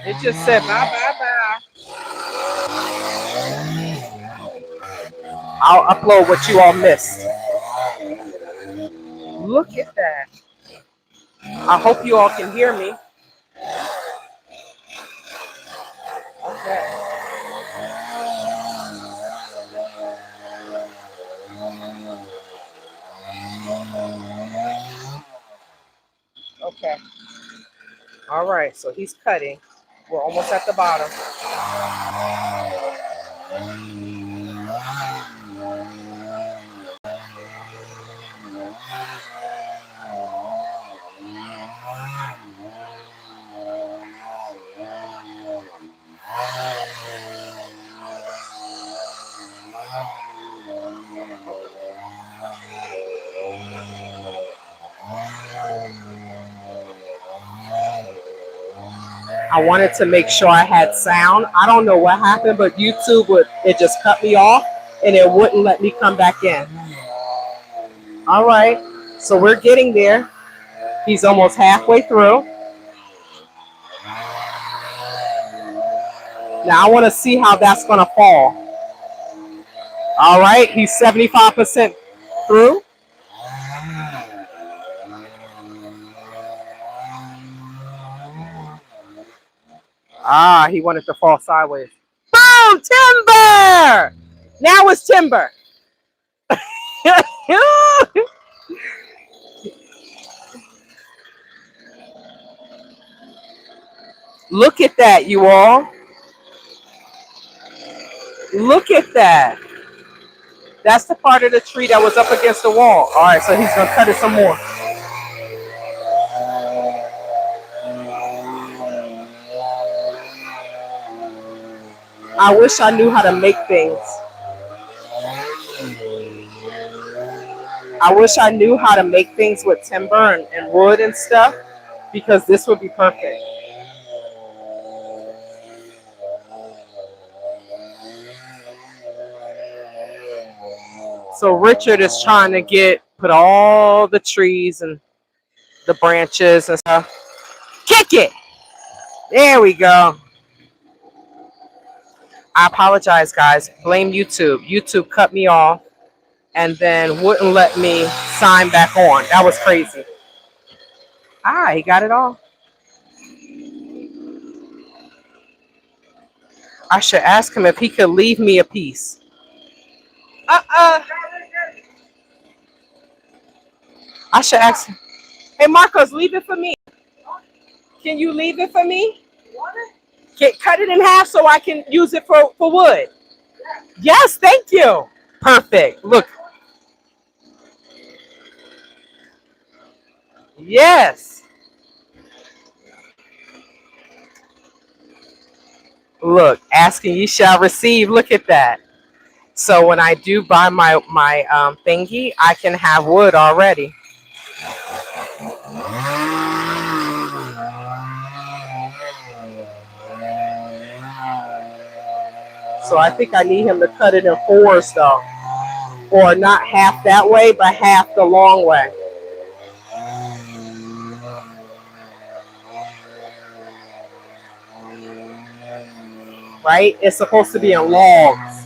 It just said bye bye bye. I'll upload what you all missed. Look at that. I hope you all can hear me. Okay. Okay. All right. So he's cutting. We're almost at the bottom. I wanted to make sure I had sound. I don't know what happened, but YouTube would it just cut me off and it wouldn't let me come back in. All right. So we're getting there. He's almost halfway through. Now I want to see how that's going to fall. All right. He's 75% through. Ah, he wanted to fall sideways. Boom! Timber! Now it's timber. Look at that, you all. Look at that. That's the part of the tree that was up against the wall. All right, so he's going to cut it some more. I wish I knew how to make things. I wish I knew how to make things with timber and wood and stuff because this would be perfect. So Richard is trying to put all the trees and the branches and stuff. Kick it! There we go. I apologize, guys. Blame YouTube. YouTube cut me off and then wouldn't let me sign back on. That was crazy. Ah, he got it all. I should ask him if he could leave me a piece. I should ask him. Hey, Marcos, leave it for me. Can you leave it for me? Cut it in half so I can use it for wood. Yes, thank you. Perfect. Look. Yes. Look, asking ye shall receive. Look at that. So when I do buy my thingy, I can have wood already. So I think I need him to cut it in fours though. Or not half that way, but half the long way. Right? It's supposed to be in logs.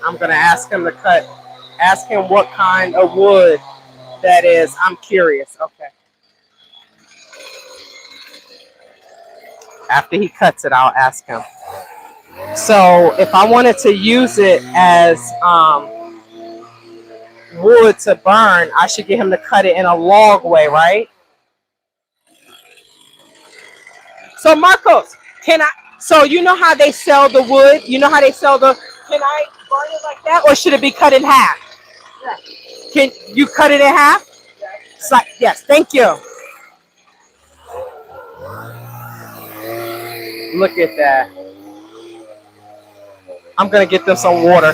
I'm going to ask him ask him what kind of wood that is. I'm curious. Okay. After he cuts it, I'll ask him. So if I wanted to use it as wood to burn, I should get him to cut it in a log way, right? So Marcos, so you know how they sell the wood? You know how they sell can I burn it like that or should it be cut in half? Yes. Can you cut it in half? Yes. Yes, thank you. Look at that. I'm going to get them some water.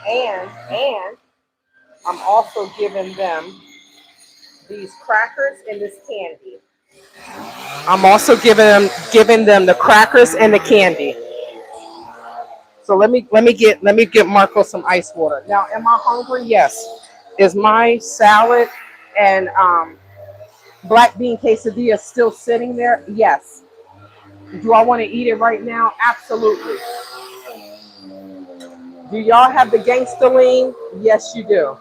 And I'm also giving them these crackers and this candy. I'm also giving them the crackers and the candy. So let me get Marco some ice water. Now, am I hungry? Yes. Is my salad and black bean quesadilla still sitting there? Yes. Do I want to eat it right now? Absolutely. Do y'all have the gangster lean? Yes, you do.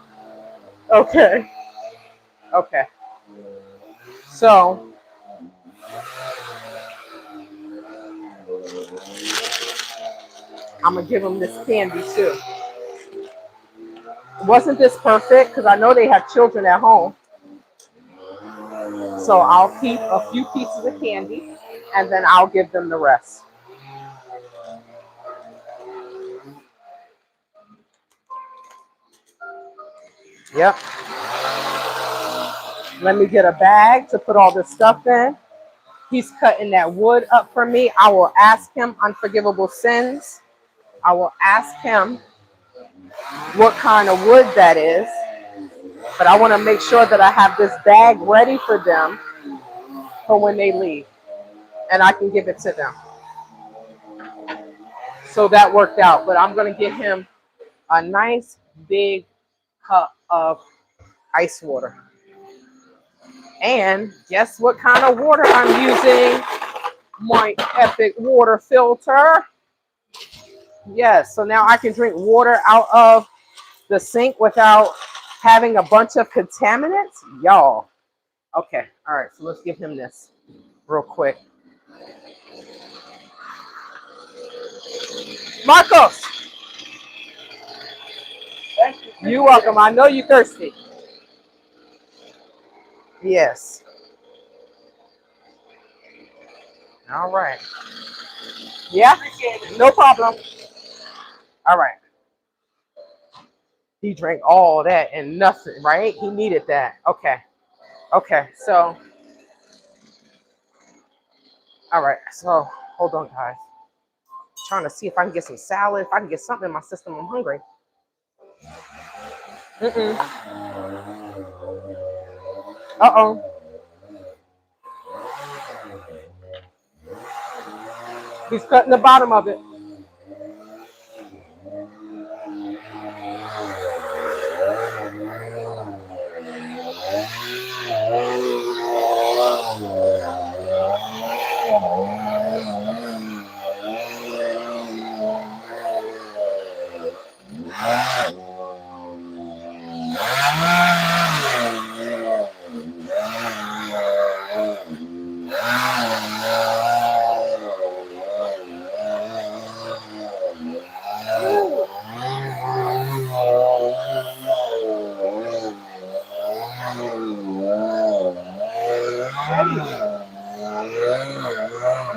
Okay. Okay. So I'm gonna give them this candy too. Wasn't this perfect? Because I know they have children at home. So I'll keep a few pieces of candy and then I'll give them the rest. Yep. Let me get a bag to put all this stuff in. He's cutting that wood up for me. I will ask him unforgivable sins. I will ask him what kind of wood that is. But I want to make sure that I have this bag ready for them for when they leave. And I can give it to them. So that worked out. But I'm going to get him a nice big cup of ice water. And guess what kind of water I'm using? My epic water filter. Yes, so now I can drink water out of the sink without having a bunch of contaminants. Y'all. Okay, all right, so let's give him this real quick. Marcos, you're welcome. I know you're thirsty. Yes. All right. Yeah, no problem. All right. He drank all that and nothing, right? He needed that. Okay. Okay, so, all right, so hold on, guys. Trying to see if I can get some salad, if I can get something in my system. I'm hungry. Uh-oh. He's cutting the bottom of it.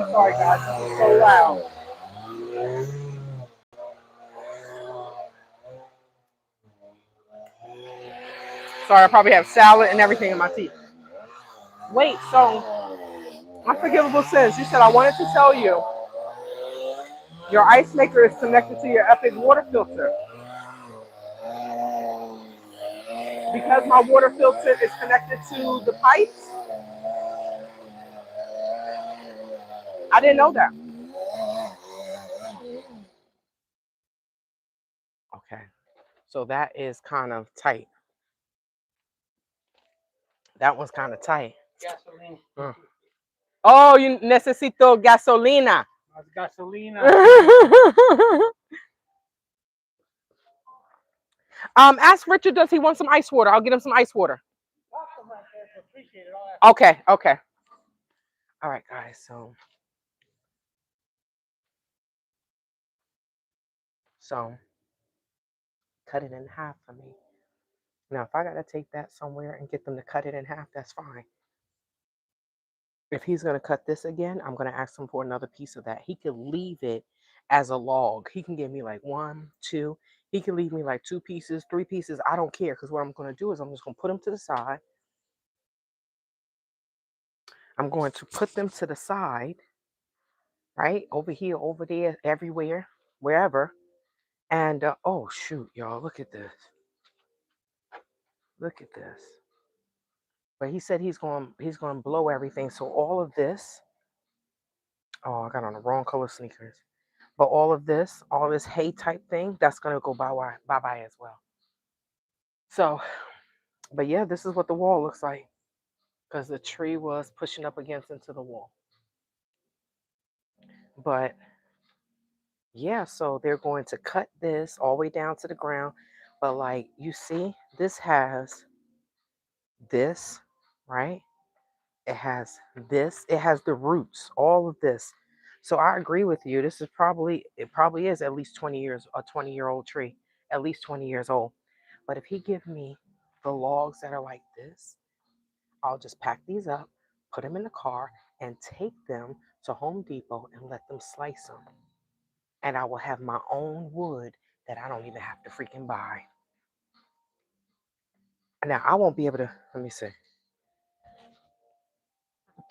Sorry, guys, this is so loud. Sorry, I probably have salad and everything in my teeth. Wait, so unforgivable sins. You said I wanted to tell you your ice maker is connected to your epic water filter. Because my water filter is connected to the pipes. I didn't know that. Okay, so that is kind of tight. That one's kind of tight. Mm. Oh, you necesito gasolina. Gasolina. Ask Richard, does he want some ice water? I'll get him some ice water. Okay, okay. All right, guys. So cut it in half for me. Now, if I gotta take that somewhere and get them to cut it in half, that's fine. If he's gonna cut this again, I'm gonna ask him for another piece of that. He could leave it as a log. He can give me like one, two. He can leave me like 2 pieces, 3 pieces. I don't care, because what I'm gonna do is I'm just gonna put them to the side. I'm going to put them to the side, right? Over here, over there, everywhere, wherever. And oh shoot, y'all, look at this. Look at this. But he said he's going to blow everything. So all of this, oh, I got on the wrong color sneakers. But all this hay type thing, that's going to go bye-bye as well. So, but yeah, this is what the wall looks like, because the tree was pushing up against into the wall. But yeah, so they're going to cut this all the way down to the ground. But like you see, this has this, right? It has this, it has the roots, all of this. So I agree with you. It probably is at least 20 years, a 20-year-old tree, at least 20 years old. But if he give me the logs that are like this, I'll just pack these up, put them in the car, and take them to Home Depot and let them slice them. And I will have my own wood that I don't even have to freaking buy. Now I won't be able to, let me see.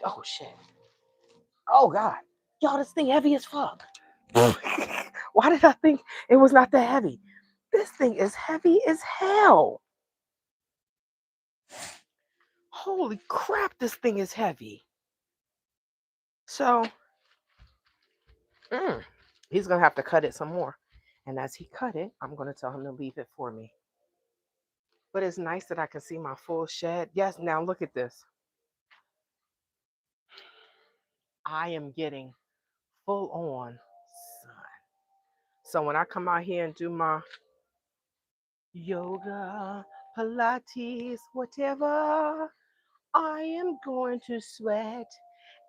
Oh shit. Oh God. Y'all, this thing heavy as fuck. Why did I think it was not that heavy? This thing is heavy as hell. Holy crap, this thing is heavy. So, he's going to have to cut it some more. And as he cut it, I'm going to tell him to leave it for me. But it's nice that I can see my full shed. Yes, now look at this. I am getting full on sun. So when I come out here and do my yoga, Pilates, whatever, I am going to sweat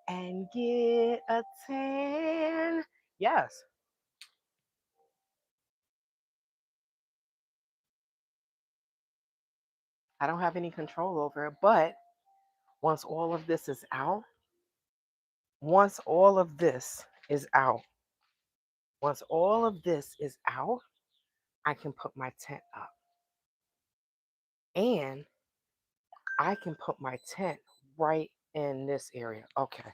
and get a tan. Yes. I don't have any control over it, but once all of this is out, once all of this is out, once all of this is out, I can put my tent up. And I can put my tent right in this area. Okay.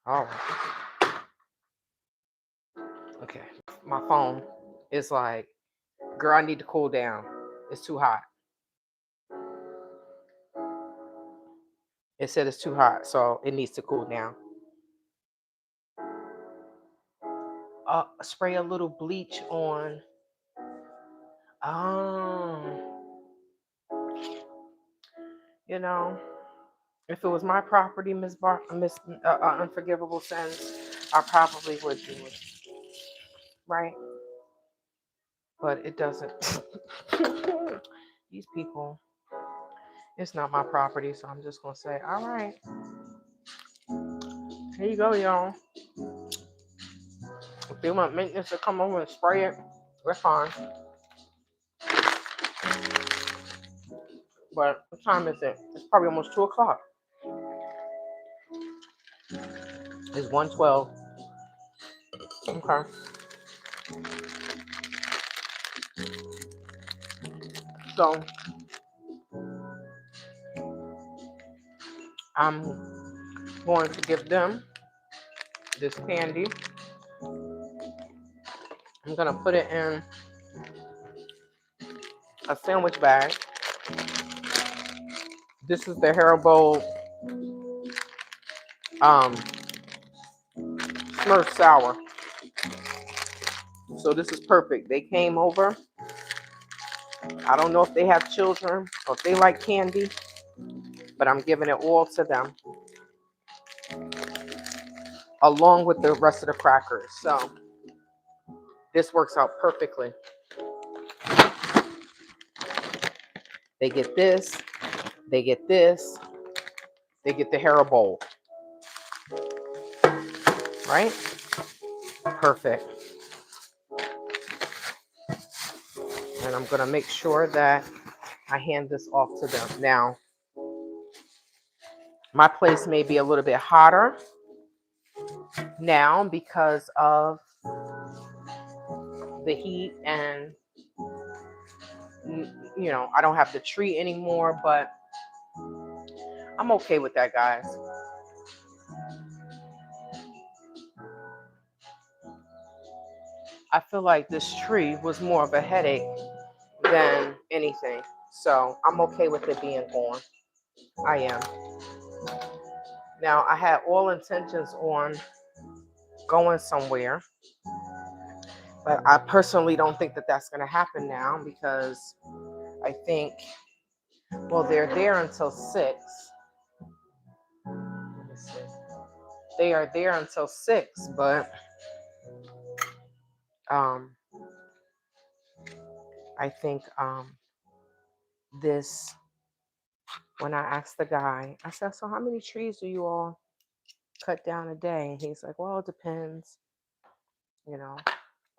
All right. Okay. My phone is like, girl, I need to cool down. It's too hot. It said it's too hot, so it needs to cool down. Spray a little bleach on. You know, if it was my property, Miss Unforgivable Sins, I probably would do it, right? But it doesn't. These people, it's not my property, so I'm just gonna say, all right, here you go, y'all. If they want maintenance to come over and spray it, we're fine. But what time is it? It's probably almost 2 o'clock. It's 1:12. Okay. So I'm going to give them this candy. I'm gonna put it in a sandwich bag. This is the Haribo Smurf Sour. So this is perfect. They came over. I don't know if they have children or if they like candy, but I'm giving it all to them, along with the rest of the crackers. So this works out perfectly. They get this, they get this, they get the Haribo. Right? Perfect. And I'm going to make sure that I hand this off to them. Now, my place may be a little bit hotter now because of the heat, and you know, I don't have the tree anymore, but I'm okay with that, guys. I feel like this tree was more of a headache than anything, so I'm okay with it being gone. I am. Now, I had all intentions on going somewhere, but I personally don't think that that's going to happen now because I think, well, they're there until 6. Let me see. They are there until 6, but um, I think this, when I asked the guy, I said, so how many trees do you all cut down a day? And he's like, well, it depends, you know,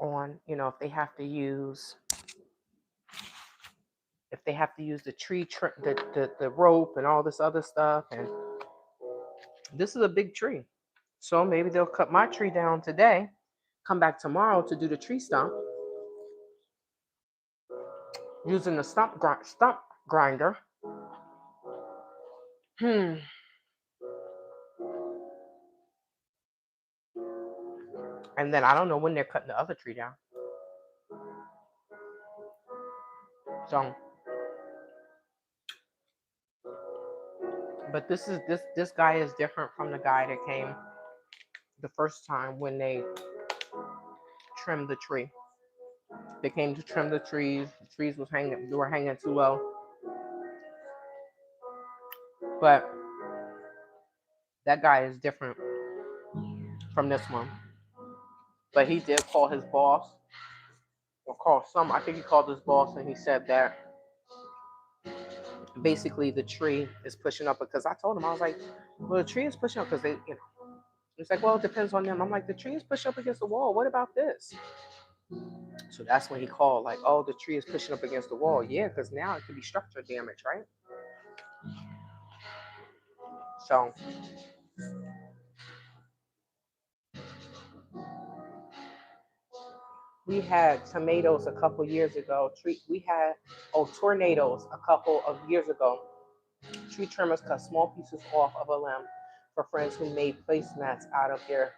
on, if they have to use the tree the rope and all this other stuff. And this is a big tree, so maybe they'll cut my tree down today, come back tomorrow to do the tree stump using the stump grinder. And then I don't know when they're cutting the other tree down. So, but this guy is different from the guy that came the first time when they trimmed the tree. They came to trim the trees. The trees were hanging too low. But that guy is different from this one. But he did call his boss, or I think he called his boss, and he said that basically the tree is pushing up, because I told him, I was like, well, the tree is pushing up because it's like, well, it depends on them. I'm like, the tree is pushing up against the wall. What about this? So that's when he called, like, oh, the tree is pushing up against the wall. Yeah, because now it could be structure damage, right? So we had tomatoes a couple years ago. We had tornadoes a couple of years ago. Tree trimmers cut small pieces off of a limb for friends who made placemats out of their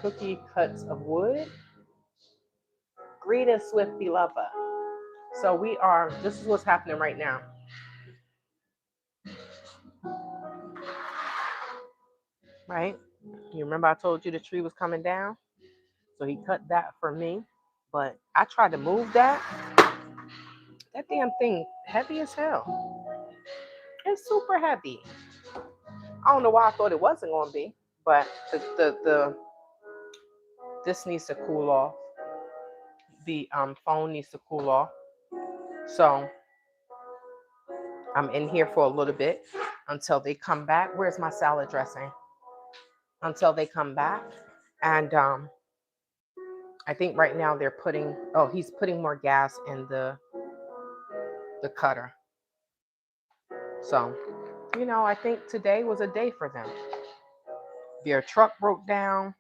cookie cuts of wood. Greetings, Swift Beloved. So this is what's happening right now. Right? You remember I told you the tree was coming down? So he cut that for me. But I tried to move that. That damn thing heavy as hell. It's super heavy. I don't know why I thought it wasn't gonna be, but this needs to cool off. The phone needs to cool off. So I'm in here for a little bit until they come back. Where's my salad dressing? Until they come back. And I think right now he's putting more gas in the cutter. So, I think today was a day for them. Their truck broke down.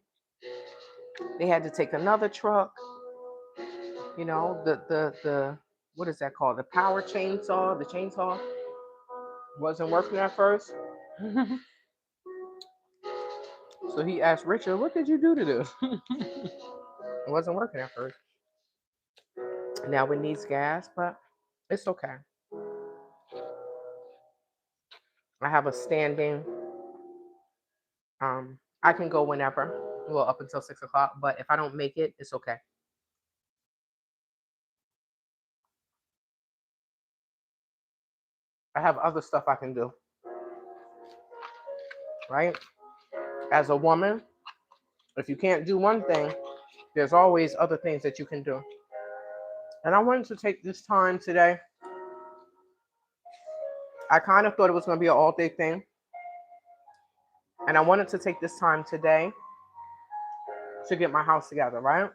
They had to take another truck. The what is that called? The power chainsaw, the chainsaw wasn't working at first. So he asked Richard, what did you do to this? It wasn't working at first. Now it needs gas, but it's okay. I have a standing, I can go whenever, well, up until 6 o'clock, but if I don't make it, it's okay. I have other stuff I can do, right? As a woman, if you can't do one thing, there's always other things that you can do. And I wanted to take this time today. I kind of thought it was going to be an all-day thing. And I wanted to take this time today to get my house together, right?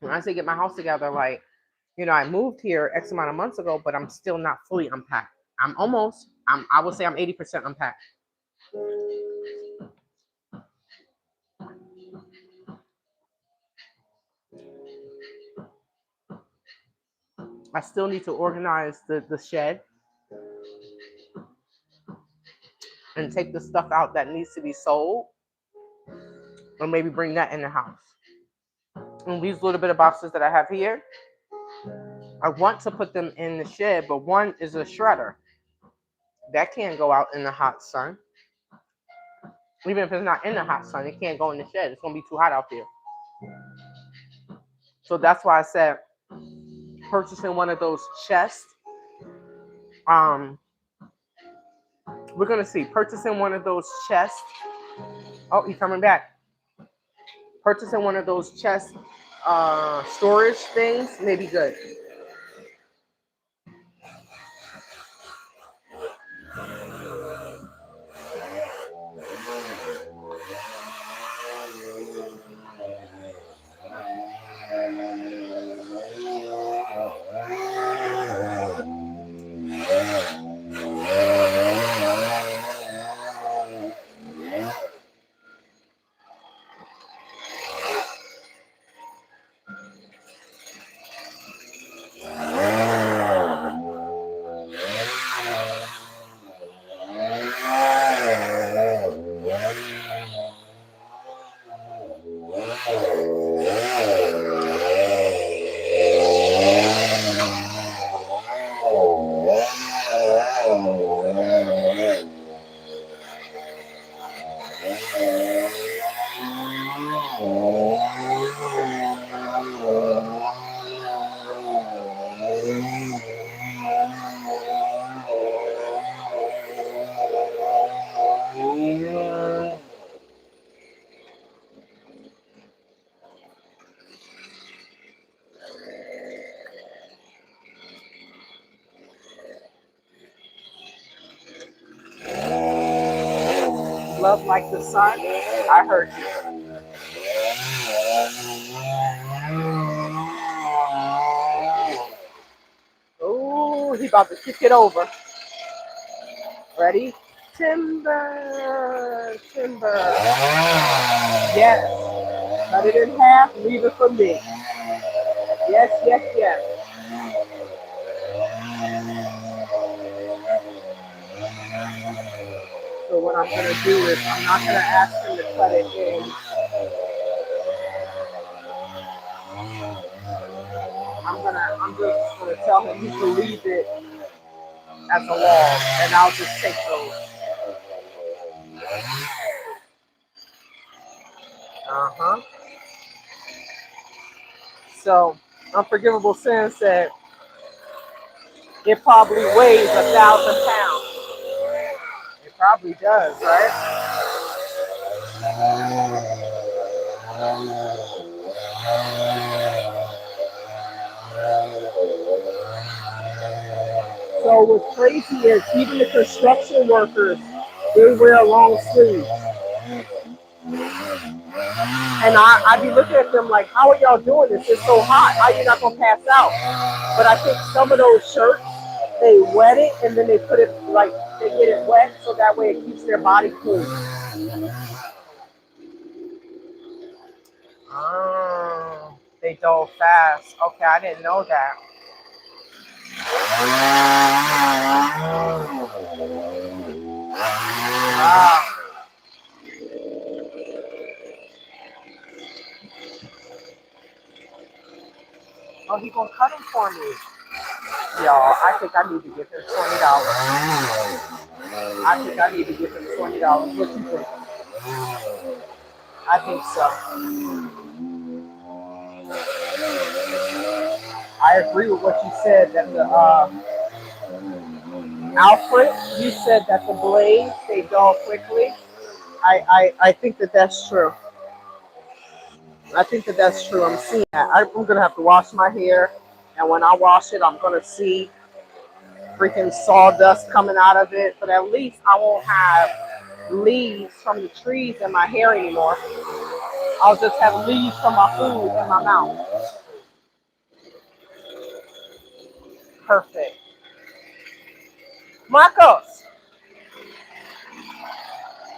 When I say get my house together, like, I moved here X amount of months ago, but I'm still not fully unpacked. I would say I'm 80% unpacked. I still need to organize the shed and take the stuff out that needs to be sold, or maybe bring that in the house. And these little bit of boxes that I have here, I want to put them in the shed, but one is a shredder. That can't go out in the hot sun. Even if it's not in the hot sun, it can't go in the shed. It's going to be too hot out there. So that's why I said purchasing one of those chests. We're going to see. Purchasing one of those chests. Oh, he's coming back. Purchasing one of those chest storage things may be good. Love like the sun. I heard you. Oh, he about to kick it over. Ready? Timber, timber. Yes. Cut it in half. Leave it for me. Yes, yes, yes. So what I'm going to do is I'm not going to ask him to cut it in. I'm just going to tell him he can leave it as a log, and I'll just take those. So, Unforgivable Sin said it probably weighs 1,000 pounds. It probably does, right? So what's crazy is even the construction workers, they wear long sleeves. And I be looking at them like, how are y'all doing this? It's so hot. How are you not going to pass out? But I think some of those shirts, they wet it and then they put it like, they get it wet so that way it keeps their body cool. Oh, they dull fast. Okay, I didn't know that. Wow. Oh, he gonna cut them for me. Y'all, I think I need to give him $20. I think I need to give him $20. What you think? I think so. I agree with what you said that the Alfred, you said that the blades they dull quickly. I think that that's true. I think that that's true. I'm seeing that. I'm gonna have to wash my hair, and when I wash it, I'm gonna see freaking sawdust coming out of it. But at least I won't have leaves from the trees in my hair anymore. I'll just have leaves from my food in my mouth. Perfect. Marcos,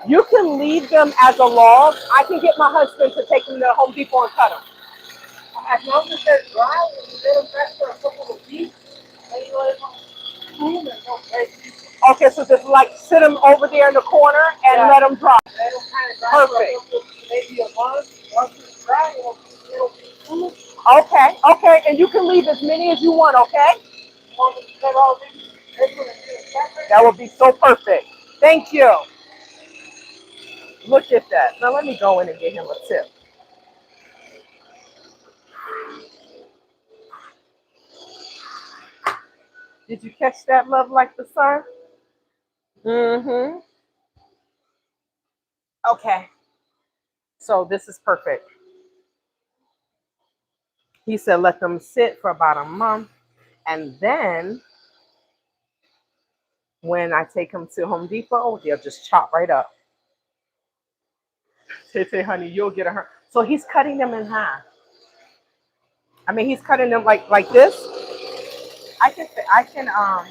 you can leave them as a log. I can get my husband to take them to Home Depot and cut them. As long as they're dry, you let them rest for a couple of weeks, and you let them cool and don't break. Okay, so just like sit them over there in the corner and let them dry. Let them kind of dry. Perfect. Maybe a month. Once it's dry, it'll be cool. Okay, and you can leave as many as you want, okay? That's That would be so perfect. Thank you. Look at that. Now let me go in and get him a tip. Did you catch that, love like the sun? Mm-hmm. Okay. So this is perfect. He said let them sit for about a month. And then when I take them to Home Depot, they'll just chop right up. Say, honey, you'll get a hurt. So he's cutting them in half. I mean, he's cutting them like this. I can I can um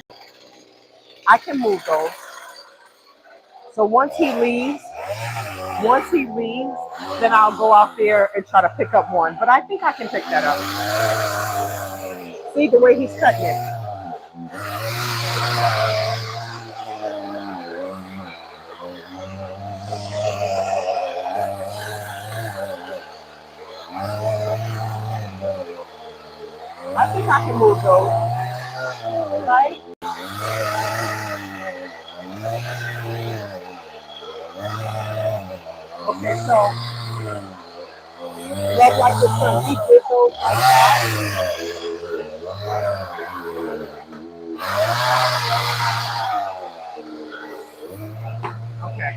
I can move those. So once he leaves, then I'll go out there and try to pick up one. But I think I can pick that up. See the way he's cutting it. I think I can move those, right? Okay, so love like the sun, he did those like that. Okay.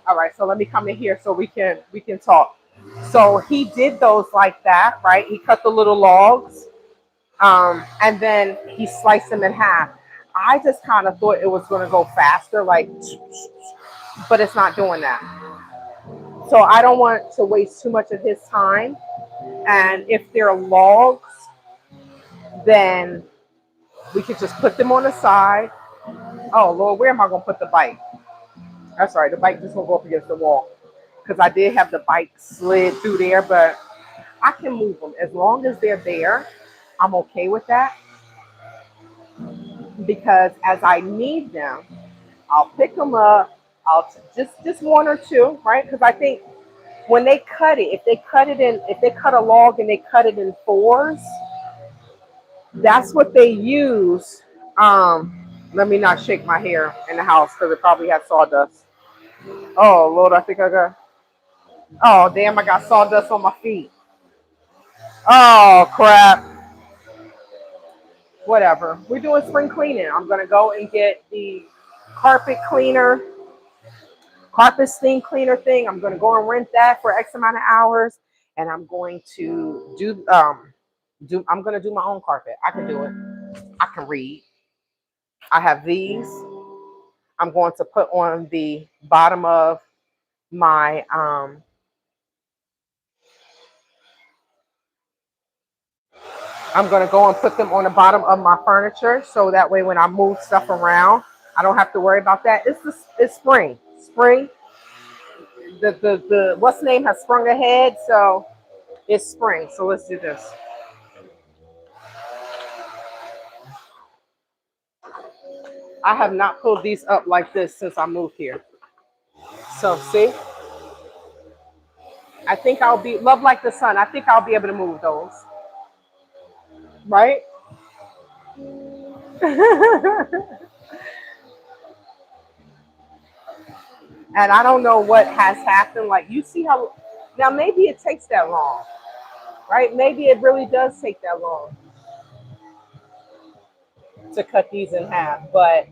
All right, so let me come in here so we can talk. So he did those like that, right? He cut the little logs, and then he sliced them in half. I just kind of thought it was going to go faster, like, but it's not doing that. So I don't want to waste too much of his time. And if they're logs, then we could just put them on the side. Oh Lord, where am I going to put the bike? That's right, the bike just going to go up against the wall. Because I did have the bike slid through there, but I can move them. As long as they're there, I'm okay with that. Because as I need them, I'll pick them up. I'll just one or two, right? Because I think when they cut it, if they cut a log and they cut it in fours, that's what they use. Let me not shake my hair in the house because it probably has sawdust. Oh Lord, I think I got. Oh damn, I got sawdust on my feet. Oh crap. Whatever. We're doing spring cleaning. I'm gonna go and get the carpet cleaner, carpet steam cleaner thing. I'm gonna go and rent that for X amount of hours, and I'm going to do. I'm gonna do my own carpet. I can do it. I can read. I have these. I'm going to put on the bottom of my. I'm gonna go and put them on the bottom of my furniture, so that way when I move stuff around, I don't have to worry about that. It's spring. Spring. The what's the name has sprung ahead, so it's spring. So let's do this. I have not pulled these up like this since I moved here. So see, I think I'll be love like the sun. I think I'll be able to move those, right? And I don't know what has happened. Like you see how now maybe it takes that long, right? Maybe it really does take that long to cut these in half. But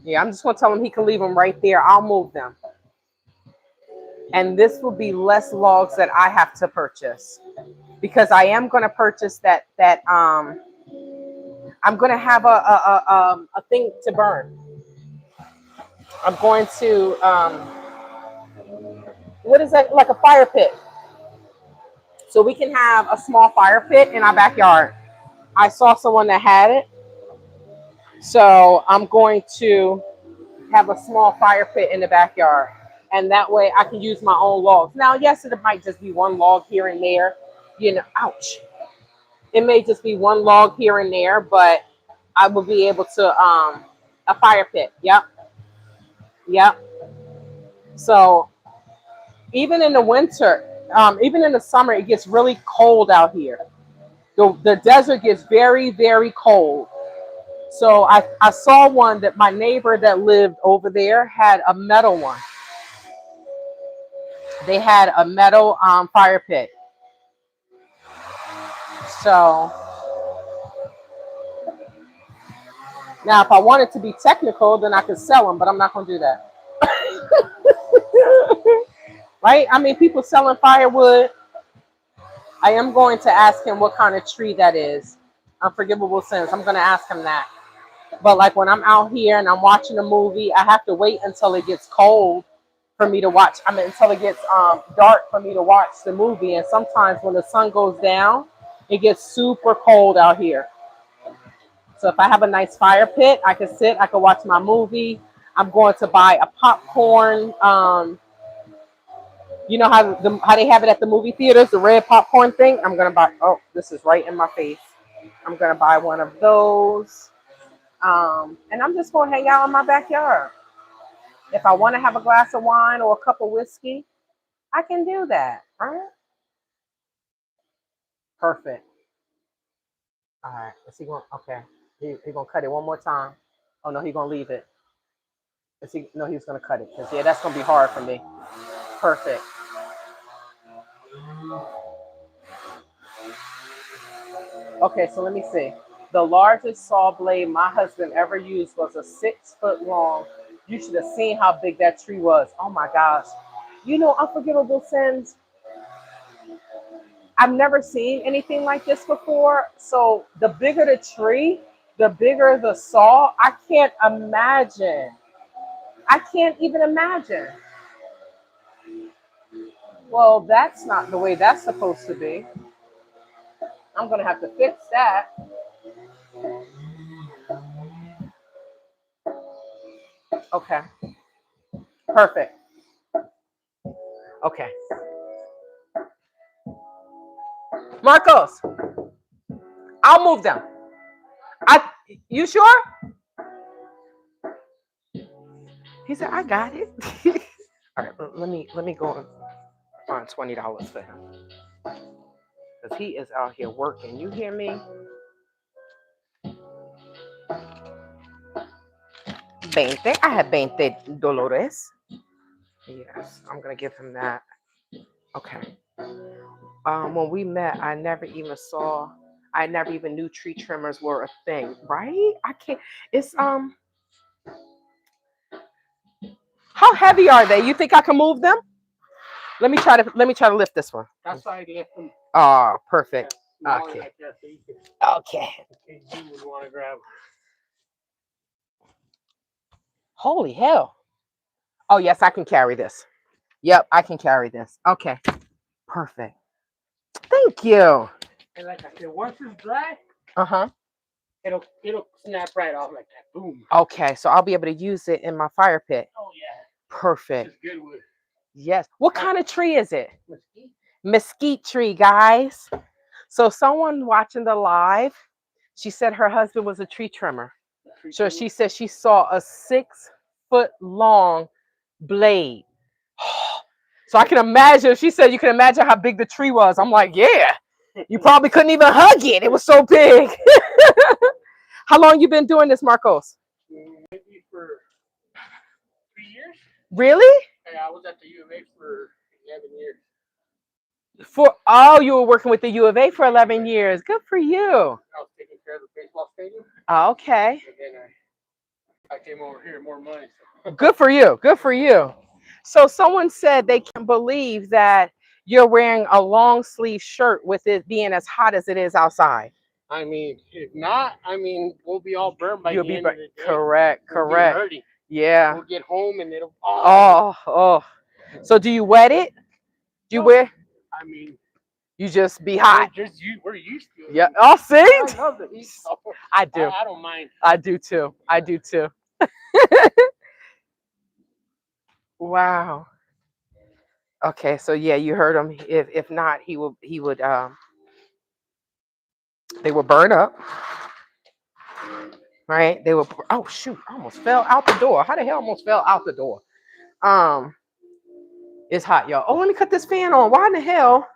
yeah, I'm just gonna tell him he can leave them right there. I'll move them. And this will be less logs that I have to purchase because I am going to purchase that I'm going to have a thing to burn. I'm going to what is that, like a fire pit, so we can have a small fire pit in our backyard. I saw someone that had it, so I'm going to have a small fire pit in the backyard, and that way I can use my own logs. Now, yes, it might just be one log here and there, you know. Ouch. It may just be one log here and there, but I will be able to a fire pit. Yep. Yep. So even in the winter, even in the summer, it gets really cold out here. The desert gets very, very cold. So I saw one that my neighbor that lived over there had a metal one. They had a metal fire pit. So now if I wanted to be technical, then I could sell them, but I'm not going to do that. Right? I mean, people selling firewood. I am going to ask him what kind of tree that is. Unforgivable sins. I'm going to ask him that. But like when I'm out here and I'm watching a movie, I have to wait until it gets cold for me to watch. I mean, until it gets dark for me to watch the movie. And sometimes when the sun goes down, it gets super cold out here. So if I have a nice fire pit, I can sit, I can watch my movie. I'm going to buy a popcorn. You know how they have it at the movie theaters, the red popcorn thing? I'm going to buy, oh, this is right in my face. I'm going to buy one of those. And I'm just going to hang out in my backyard. If I want to have a glass of wine or a cup of whiskey, I can do that, right? Perfect. All right. Is he going? Okay. He gonna cut it one more time. Oh no, he gonna leave it. Is he? No, he's gonna cut it. Cause yeah, that's gonna be hard for me. Perfect. Okay, so let me see. The largest saw blade my husband ever used was a 6 foot long. You should have seen how big that tree was. Oh my gosh. You know, unforgivable sins. I've never seen anything like this before. So the bigger the tree, the bigger the saw. I can't imagine. I can't even imagine. Well, that's not the way that's supposed to be. I'm going to have to fix that. Okay. Perfect. Okay. Marcos, I'll move them. You sure? He said, I got it. All right, let me go and find $20 for him. Because he is out here working. You hear me? 20. I have 20 dolores. Yes, I'm going to give him that. Okay. When we met, I never even knew tree trimmers were a thing, right? I can't. It's how heavy are they? You think I can move them? Let me try to lift this one. That's why I lift them. Oh, perfect. Okay. Okay. Like so you Okay. you would want to grab. Holy hell. Oh, yes, I can carry this. Yep, I can carry this. Okay. Perfect. Thank you. And like I said, once it's dry, Uh-huh. it'll snap right off like that. Boom. Okay, so I'll be able to use it in my fire pit. Oh yeah. Perfect. It's good wood. Yes. What kind of tree is it? Mesquite. Mesquite tree, guys. So someone watching the live, she said her husband was a tree trimmer. So she said she saw a 6 foot long blade. So I can imagine, she said you can imagine how big the tree was. I'm like, yeah, you probably couldn't even hug it. It was so big. How long you been doing this, Marcos? Maybe for 3 years. Really? Yeah, I was at the U of A for 11 years. You were working with the U of A for 11 years. Good for you. I was taking care of the baseball stadium. Okay. And then I came over here, more money. So. Good for you. Good for you. So someone said they can't believe that you're wearing a long sleeve shirt with it being as hot as it is outside. I mean, if not, we'll be all burnt by the end of the day. Correct. We'll be hurting. Yeah. We'll get home and it'll. Oh. So do you wet it? Do you wear? I mean, you just be hot. We're used to it. Yeah. Oh, see? I love the heat. So I do. I don't mind. I do too. Wow. Okay, so yeah, you heard him. If not, he would they will burn up. Right? They will. Oh shoot! I almost fell out the door. How the hell almost fell out the door? It's hot, y'all. Oh, let me cut this fan on. Why in the hell?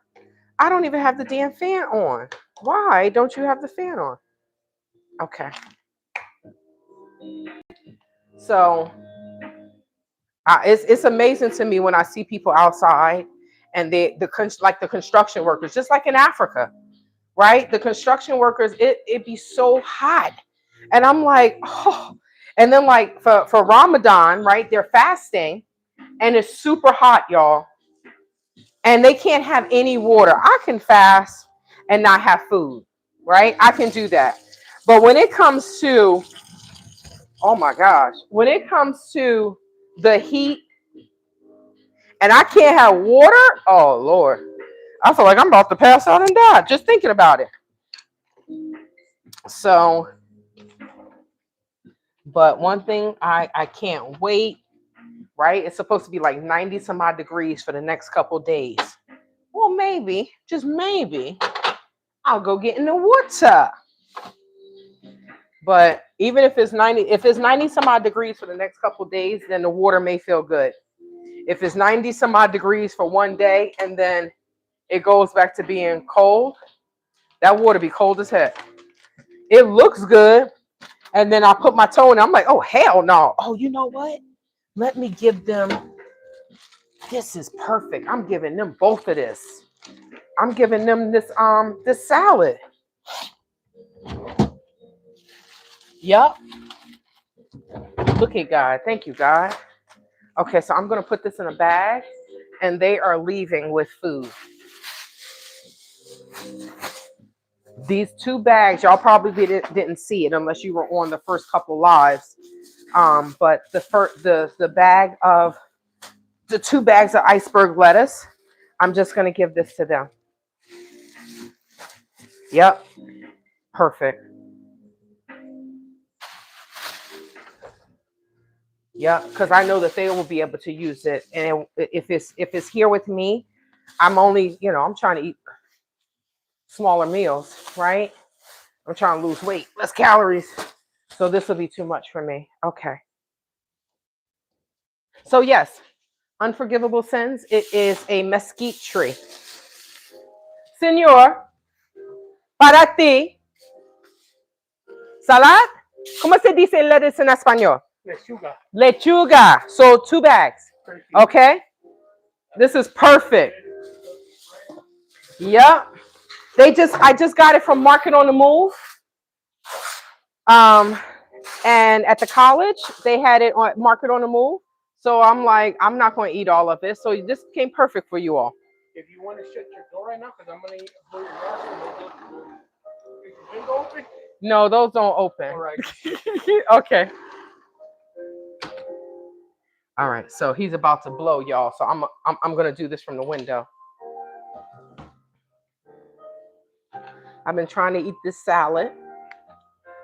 I don't even have the damn fan on. Why don't you have the fan on? Okay. So it's amazing to me when I see people outside and like the construction workers, just like in Africa, right? The construction workers, it be so hot, and I'm like, oh. And then like for Ramadan, right? They're fasting, and it's super hot, y'all, and they can't have any water. I can fast and not have food, right? I can do that, but when it comes to, oh my gosh, when it comes to the heat and I can't have water, oh Lord, I feel like I'm about to pass out and die just thinking about it. So, but one thing I can't wait, right? It's supposed to be like 90 some odd degrees for the next couple days. Well, maybe, just maybe, I'll go get in the water. But even if it's 90 some odd degrees for the next couple days, then the water may feel good. If it's 90 some odd degrees for one day and then it goes back to being cold, that water be cold as heck. It looks good. And then I put my toe in. I'm like, oh, hell no. Oh, you know what? Let me give them. This is perfect. I'm giving them both of this. I'm giving them this salad. Yep. Look at God. Thank you, God. Okay, so I'm gonna put this in a bag, and they are leaving with food. These 2 bags, y'all probably didn't see it unless you were on the first couple lives. But the bag of the 2 bags of iceberg lettuce, I'm just gonna give this to them. Yep, perfect. Yep, because I know that they will be able to use it, and if it's here with me, I'm only I'm trying to eat smaller meals, right? I'm trying to lose weight, less calories, so this will be too much for me. Okay. So yes, unforgivable sins. It is a mesquite tree. Señor, para ti, salad. ¿Cómo se dice lettuce en español? Lechuga. Lechuga. So 2 bags. Okay. This is perfect. Yep. I just got it from Market on the Move. And at the college, they had it on Market on the Move. So I'm like, I'm not going to eat all of it. So this came perfect for you all. If you want to shut your door right now, because I'm going to eat is the window open? No, those don't open. All right. Okay. All right. So he's about to blow, y'all. So I'm going to do this from the window. I've been trying to eat this salad.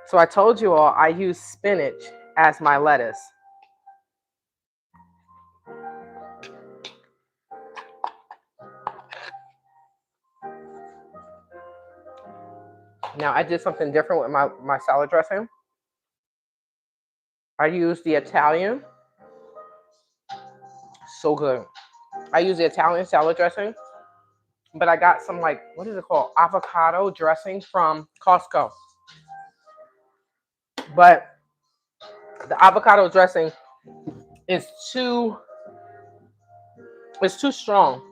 So I told you all I use spinach as my lettuce. Now I did something different with my salad dressing. I used the Italian. So good. I use the Italian salad dressing, but I got some what is it called? Avocado dressing from Costco. But the avocado dressing is too strong.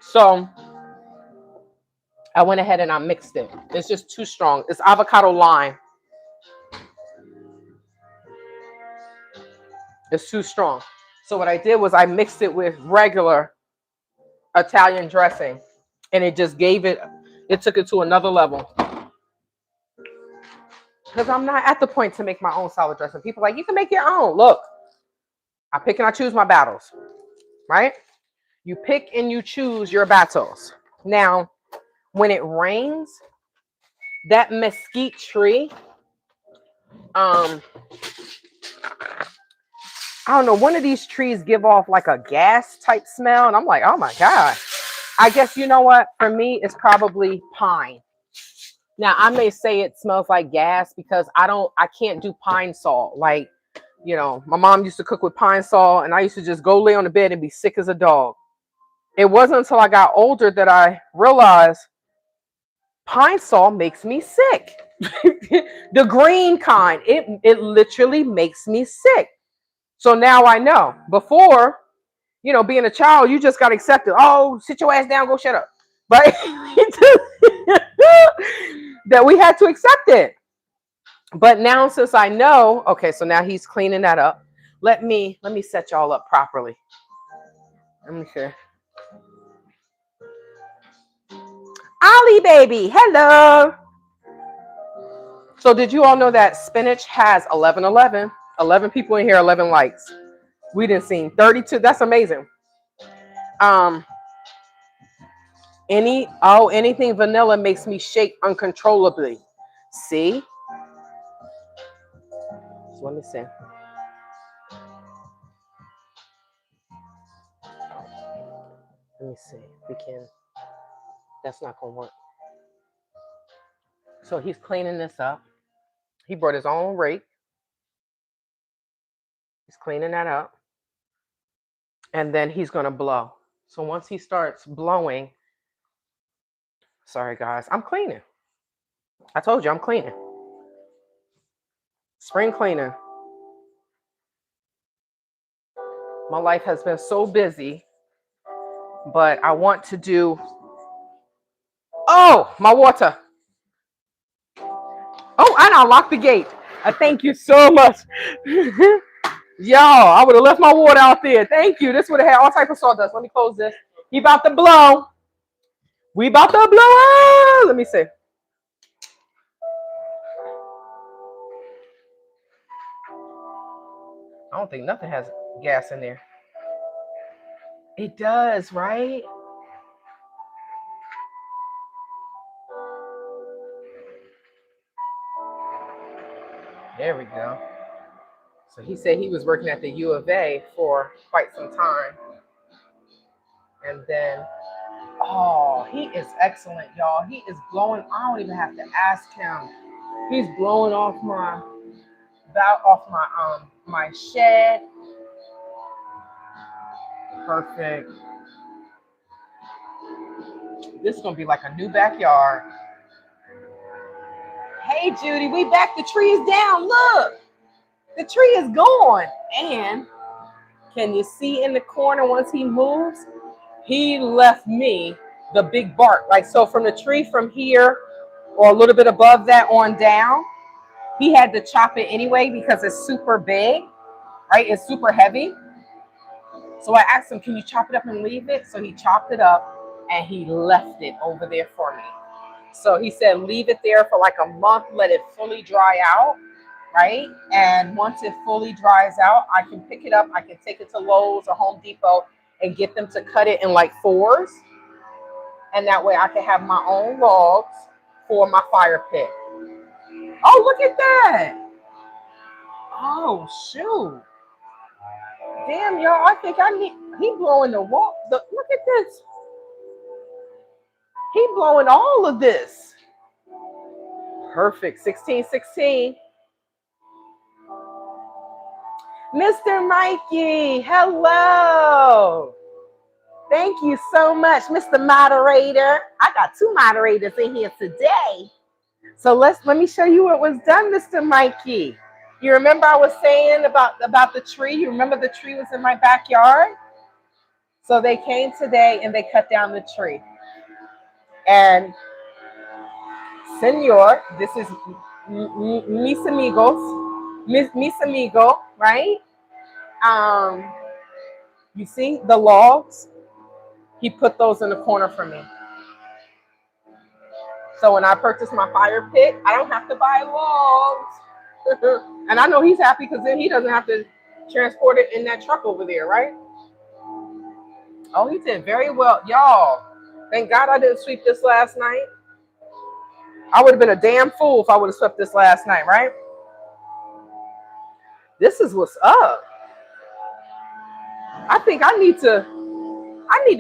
So I went ahead and I mixed it. It's just too strong. It's avocado lime. It's too strong. So what I did was I mixed it with regular Italian dressing, and it just took it to another level. Because I'm not at the point to make my own salad dressing. People are like, you can make your own. Look, I pick and I choose my battles, right? You pick and you choose your battles. Now, when it rains, that mesquite tree, I don't know, one of these trees give off like a gas type smell. And I'm like, oh my God. I guess you know what? For me, it's probably pine. Now, I may say it smells like gas because I can't do pine salt. Like, my mom used to cook with pine salt, and I used to just go lay on the bed and be sick as a dog. It wasn't until I got older that I realized Pine Sol makes me sick. The green kind, it literally makes me sick. So now I know. Before, being a child, you just got accepted. Oh, sit your ass down, go shut up. But that we had to accept it. But now since I know, okay, so now he's cleaning that up. Let me set y'all up properly. Let me see. Ollie baby, hello. So did you all know that spinach has 11, 11 people in here, 11 likes. We didn't see 32. That's amazing. Anything vanilla makes me shake uncontrollably. See? So let me see. Let me see. We can. That's not gonna work. So he's cleaning this up. He brought his own rake. He's cleaning that up. And then he's gonna blow. So once he starts blowing, sorry guys, I'm cleaning. I told you I'm cleaning. Spring cleaning. My life has been so busy, but I want to do. Oh, my water. Oh, and I locked the gate. Thank you so much. Y'all, I would have left my water out there. Thank you. This would have had all type of sawdust. Let me close this. He about to blow. We about to blow. Let me see. I don't think nothing has gas in there. It does, right? There we go. So he said he was working at the U of A for quite some time. And then, oh, he is excellent, y'all. He is blowing. I don't even have to ask him. He's blowing off my my shed. Perfect. This is gonna be like a new backyard. Hey Judy, we back. The tree is down. Look, the tree is gone. And can you see in the corner once he moves? He left me the big bark. Like so from the tree from here or a little bit above that on down, he had to chop it anyway because it's super big, right? It's super heavy. So I asked him, can you chop it up and leave it? So he chopped it up and he left it over there for me. So he said, leave it there for like a month, let it fully dry out, right? And once it fully dries out, I can pick it up. I can take it to Lowe's or Home Depot and get them to cut it in like 4s. And that way I can have my own logs for my fire pit. Oh, look at that. Oh, shoot. Damn, y'all, I think he blowing the wall. Look at this. He blowing all of this. Perfect. 1616. Mr. Mikey, hello. Thank you so much, Mr. Moderator. I got 2 moderators in here today. So let me show you what was done, Mr. Mikey. You remember I was saying about the tree? You remember the tree was in my backyard? So they came today and they cut down the tree. And Senor, this is mis amigos, mis amigo, right? You see the logs? He put those in the corner for me. So when I purchase my fire pit, I don't have to buy logs. And I know he's happy because then he doesn't have to transport it in that truck over there, right? Oh, he did very well. Y'all, thank God I didn't sweep this last night. I would have been a damn fool if I would have swept this last night, right? This is what's up. I think I need to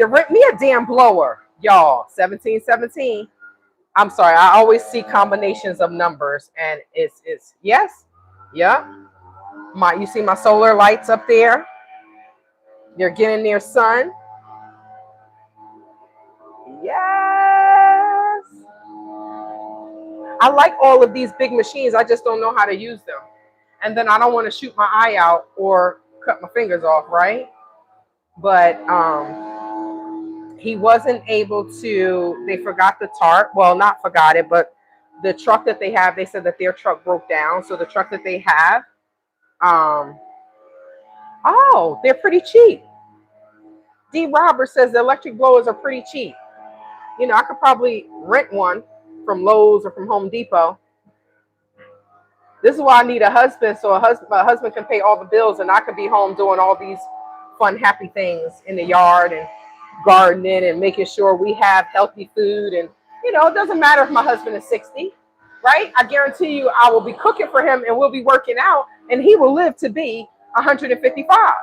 rent me a damn blower, y'all. 1717. I'm sorry, I always see combinations of numbers, and it's yes, yeah. You see my solar lights up there? They're getting their sun. Yes. I like all of these big machines. I just don't know how to use them. And then I don't want to shoot my eye out or cut my fingers off, right? But he wasn't able to, they forgot the tarp. Well, not forgot it, but the truck that they have, they said that their truck broke down. So the truck that they have, um, oh, they're pretty cheap. D. Roberts says the electric blowers are pretty cheap. You know, I could probably rent one from Lowe's or from Home Depot. This is why I need a husband, so my husband can pay all the bills and I could be home doing all these fun, happy things in the yard and gardening and making sure we have healthy food. And, you know, it doesn't matter if my husband is 60, right? I guarantee you I will be cooking for him and we'll be working out and he will live to be 155.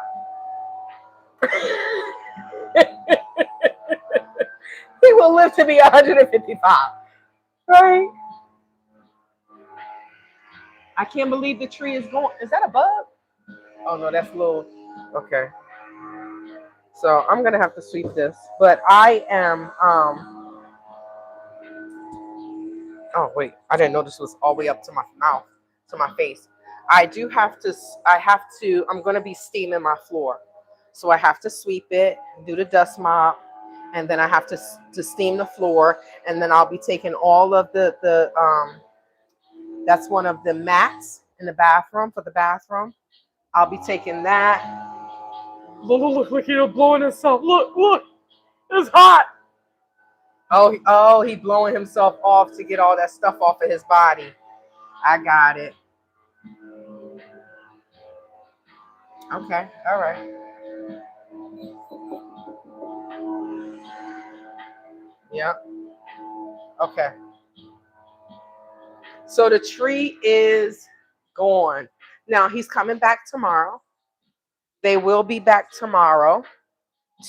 He will live to be 155, right? I can't believe the tree is going. Is that a bug? Oh no, that's little. Okay. So I'm gonna have to sweep this, but I am. Oh wait, I didn't know this was all the way up to my mouth, to my face. I do have to. I have to. I'm gonna be steaming my floor, so I have to sweep it, do the dust mop, and then I have to steam the floor, and then I'll be taking all of the That's one of the mats in the bathroom for the bathroom. I'll be taking that. Look, he's blowing himself. Look, it's hot. Oh, he blowing himself off to get all that stuff off of his body. I got it. Okay, all right. Yeah. Okay. So the tree is gone. Now he's coming back tomorrow. They will be back tomorrow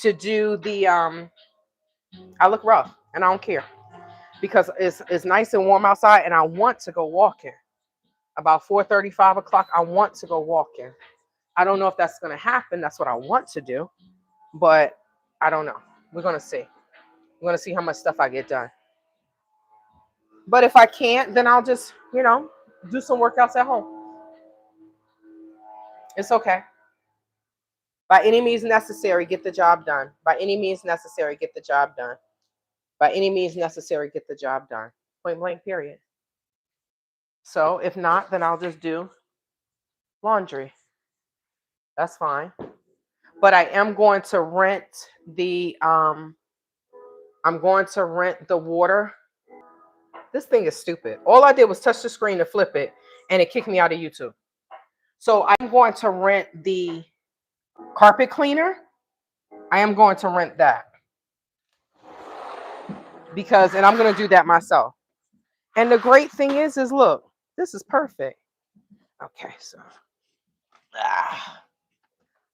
to do the I look rough and I don't care because it's nice and warm outside and I want to go walking. About 4:30, 5 o'clock, I want to go walking. I don't know if that's gonna happen. That's what I want to do, but I don't know. We're gonna see. We're gonna see how much stuff I get done. But if I can't, then I'll just, do some workouts at home. It's okay. By any means necessary, get the job done. By any means necessary, get the job done. By any means necessary, get the job done. Point blank, period. So if not, then I'll just do laundry. That's fine. But I am going to rent the water. This thing is stupid. All I did was touch the screen to flip it and it kicked me out of YouTube. So I'm going to rent the carpet cleaner. I am going to rent that. And I'm going to do that myself. And the great thing is look, this is perfect. Okay, so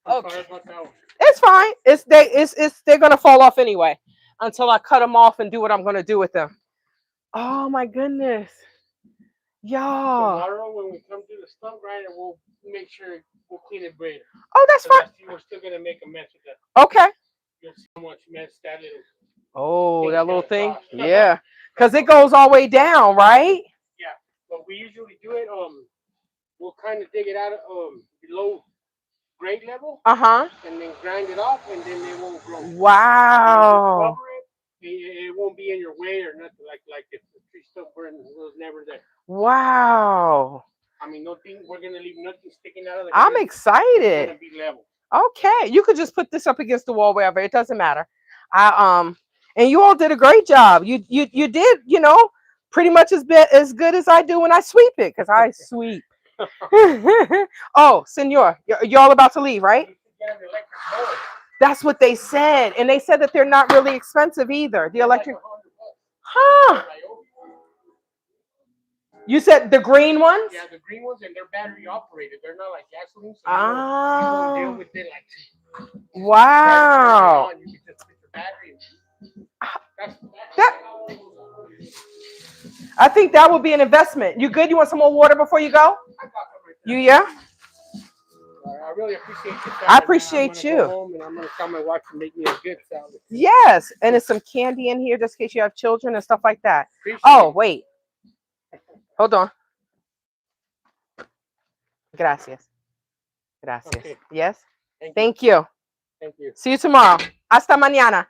okay. It's fine. They're gonna fall off anyway until I cut them off and do what I'm gonna do with them. Oh my goodness. Y'all. Tomorrow when we come to the stump grinder, we'll make sure we'll clean it greater. Oh, that's fine. We're still gonna make a mess with that. Okay. You'll see how much mess that is. Oh, that little thing. Yeah. Because it goes all the way down, right? Yeah. But we usually do it, we'll kind of dig it out of below grade level. Uh-huh. And then grind it off and then it won't grow. Wow. It won't be in your way or nothing like if the tree stump was never there. Wow. I mean, we're gonna leave nothing sticking out of the I'm excited. It's gonna be level. Okay. You could just put this up against the wall wherever. It doesn't matter. And you all did a great job. You did, pretty much as good as I do when I sweep it, because I sweep. Oh, senor, y'all about to leave, right? That's what they said. And they said that they're not really expensive either. The electric. Huh. You said the green ones? Yeah, the green ones, and they're battery operated. They're not like gasoline. So oh. You won't deal with it like. Wow. You can just put your battery. I think that would be an investment. You good? You want some more water before you go? Yeah? I really appreciate you. I appreciate you. Go home and I'm gonna tell my wife to make me a good salad. Yes, and there's some candy in here just in case you have children and stuff like that. Appreciate Oh, wait. Hold on. Gracias. Gracias. Okay. Yes. Thank you. Thank you. Thank you. See you tomorrow. Hasta mañana.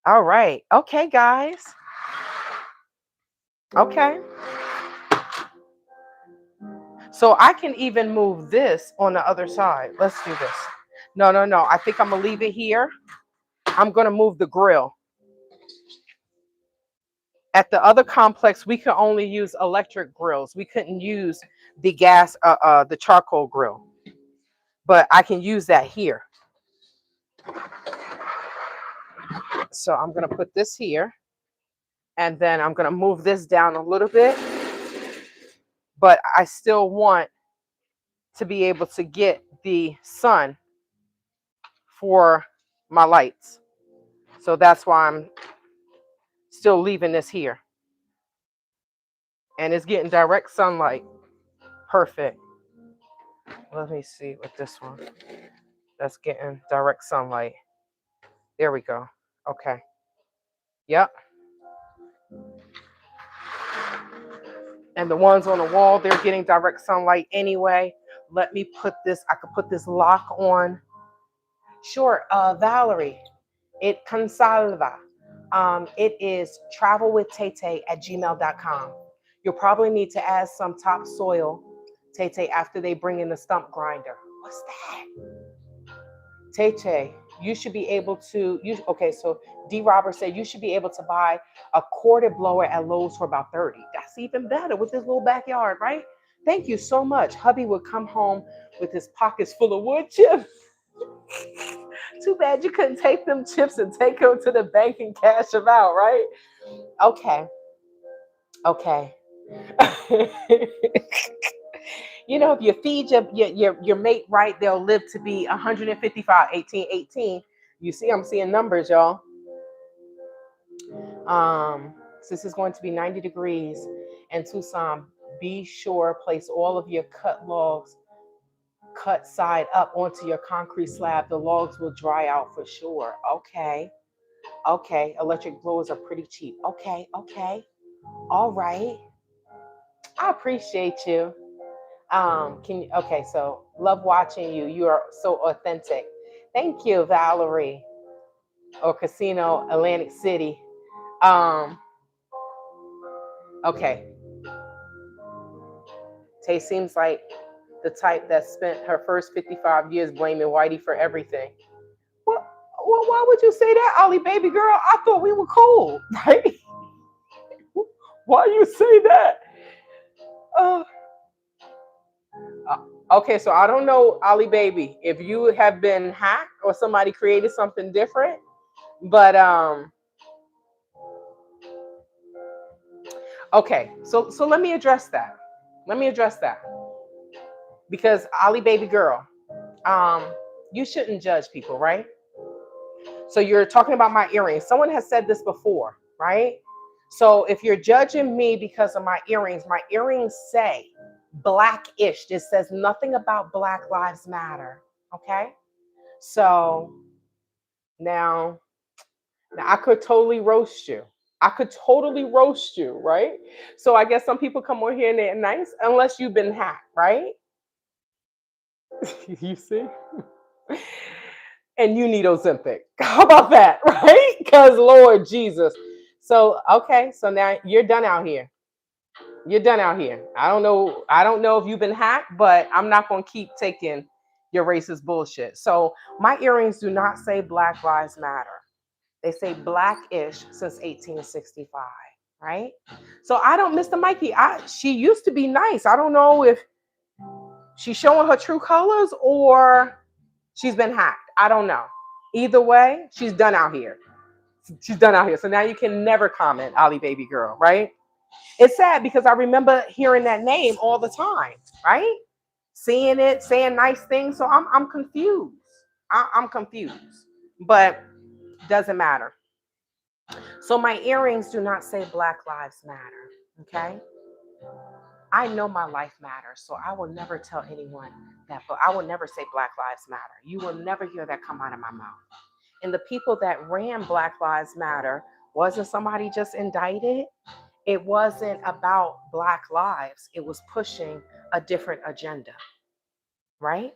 All right. Okay, guys. Okay. So I can even move this on the other side. Let's do this. No, no, no. I think I'm going to leave it here. I'm going to move the grill. At the other complex, we could only use electric grills. We couldn't use the gas, the charcoal grill. But I can use that here. So I'm going to put this here. And then I'm going to move this down a little bit. But I still want to be able to get the sun for my lights. So that's why I'm still leaving this here. And it's getting direct sunlight. Perfect. Let me see with this one. That's getting direct sunlight. There we go. Okay. Yep. And the ones on the wall, they're getting direct sunlight anyway. Let me put this, I could put this lock on. Sure, Valerie, it consalva. It is travelwithtete@gmail.com. You'll probably need to add some topsoil, Tete, after they bring in the stump grinder. What's that? Tete, you should be able to, okay, so D. Robert said you should be able to buy a corded blower at Lowe's for about 30. That's even better with this little backyard, right? Thank you so much. Hubby would come home with his pockets full of wood chips. Too bad you couldn't take them chips and take them to the bank and cash them out, right? Okay. Okay. You know, if you feed your mate right, they'll live to be 155, 18, 18. You see, I'm seeing numbers, y'all. This is going to be 90 degrees in Tucson. Be sure place all of your cut logs cut side up onto your concrete slab. The logs will dry out for sure. Okay. Okay. Electric blowers are pretty cheap. Okay. Okay. All right. I appreciate you. Can you, okay, so love watching you. You are so authentic. Thank you, Valerie. Or Casino, Atlantic City. Okay. Tay seems like the type that spent her first 55 years blaming Whitey for everything. Well, why would you say that, Ollie, baby girl? I thought we were cool, right? Why you say that? Uh, okay, so I don't know, Ali baby, if you have been hacked or somebody created something different, but okay, so let me address that. Let me address that because Ali baby girl, um, you shouldn't judge people, right? So you're talking about my earrings. Someone has said this before, right? So if you're judging me because of my earrings say blackish. It says nothing about Black Lives Matter. Okay. So now I could totally roast you. I could totally roast you, right? So I guess some people come on here and they're nice, unless you've been hacked, right? You see? And you need Ozempic. How about that, right? Because Lord Jesus. So okay, so now you're done out here. You're done out here. I don't know. I don't know if you've been hacked, but I'm not gonna keep taking your racist bullshit. So my earrings do not say Black Lives Matter. They say blackish since 1865, right? So I don't, Mr. Mikey. She used to be nice. I don't know if she's showing her true colors or she's been hacked. I don't know. Either way, she's done out here. She's done out here. So now you can never comment, Ali baby girl, right? It's sad because I remember hearing that name all the time, right? Seeing it, saying nice things. So I'm confused. I'm confused. But doesn't matter. So my earrings do not say Black Lives Matter. Okay. I know my life matters, so I will never tell anyone that, but I will never say Black Lives Matter. You will never hear that come out of my mouth. And the people that ran Black Lives Matter, wasn't somebody just indicted? It wasn't about Black lives. It was pushing a different agenda, right?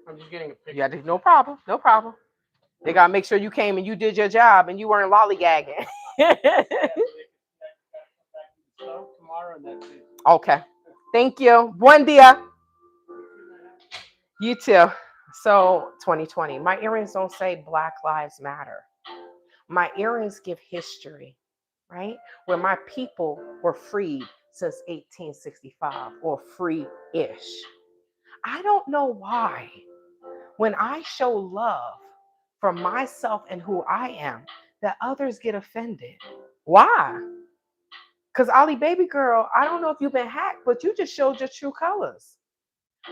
I'm just getting a picture. Yeah, no problem. No problem. They got to make sure you came and you did your job and you weren't lollygagging. Tomorrow and that's it. Okay. Thank you. Buen dia. You too. So 2020. My earrings don't say Black Lives Matter. My earrings give history, right? Where my people were freed since 1865 or free-ish. I don't know why. When I show love for myself and who I am, that others get offended. Why? Because Ali Baby Girl, I don't know if you've been hacked, but you just showed your true colors.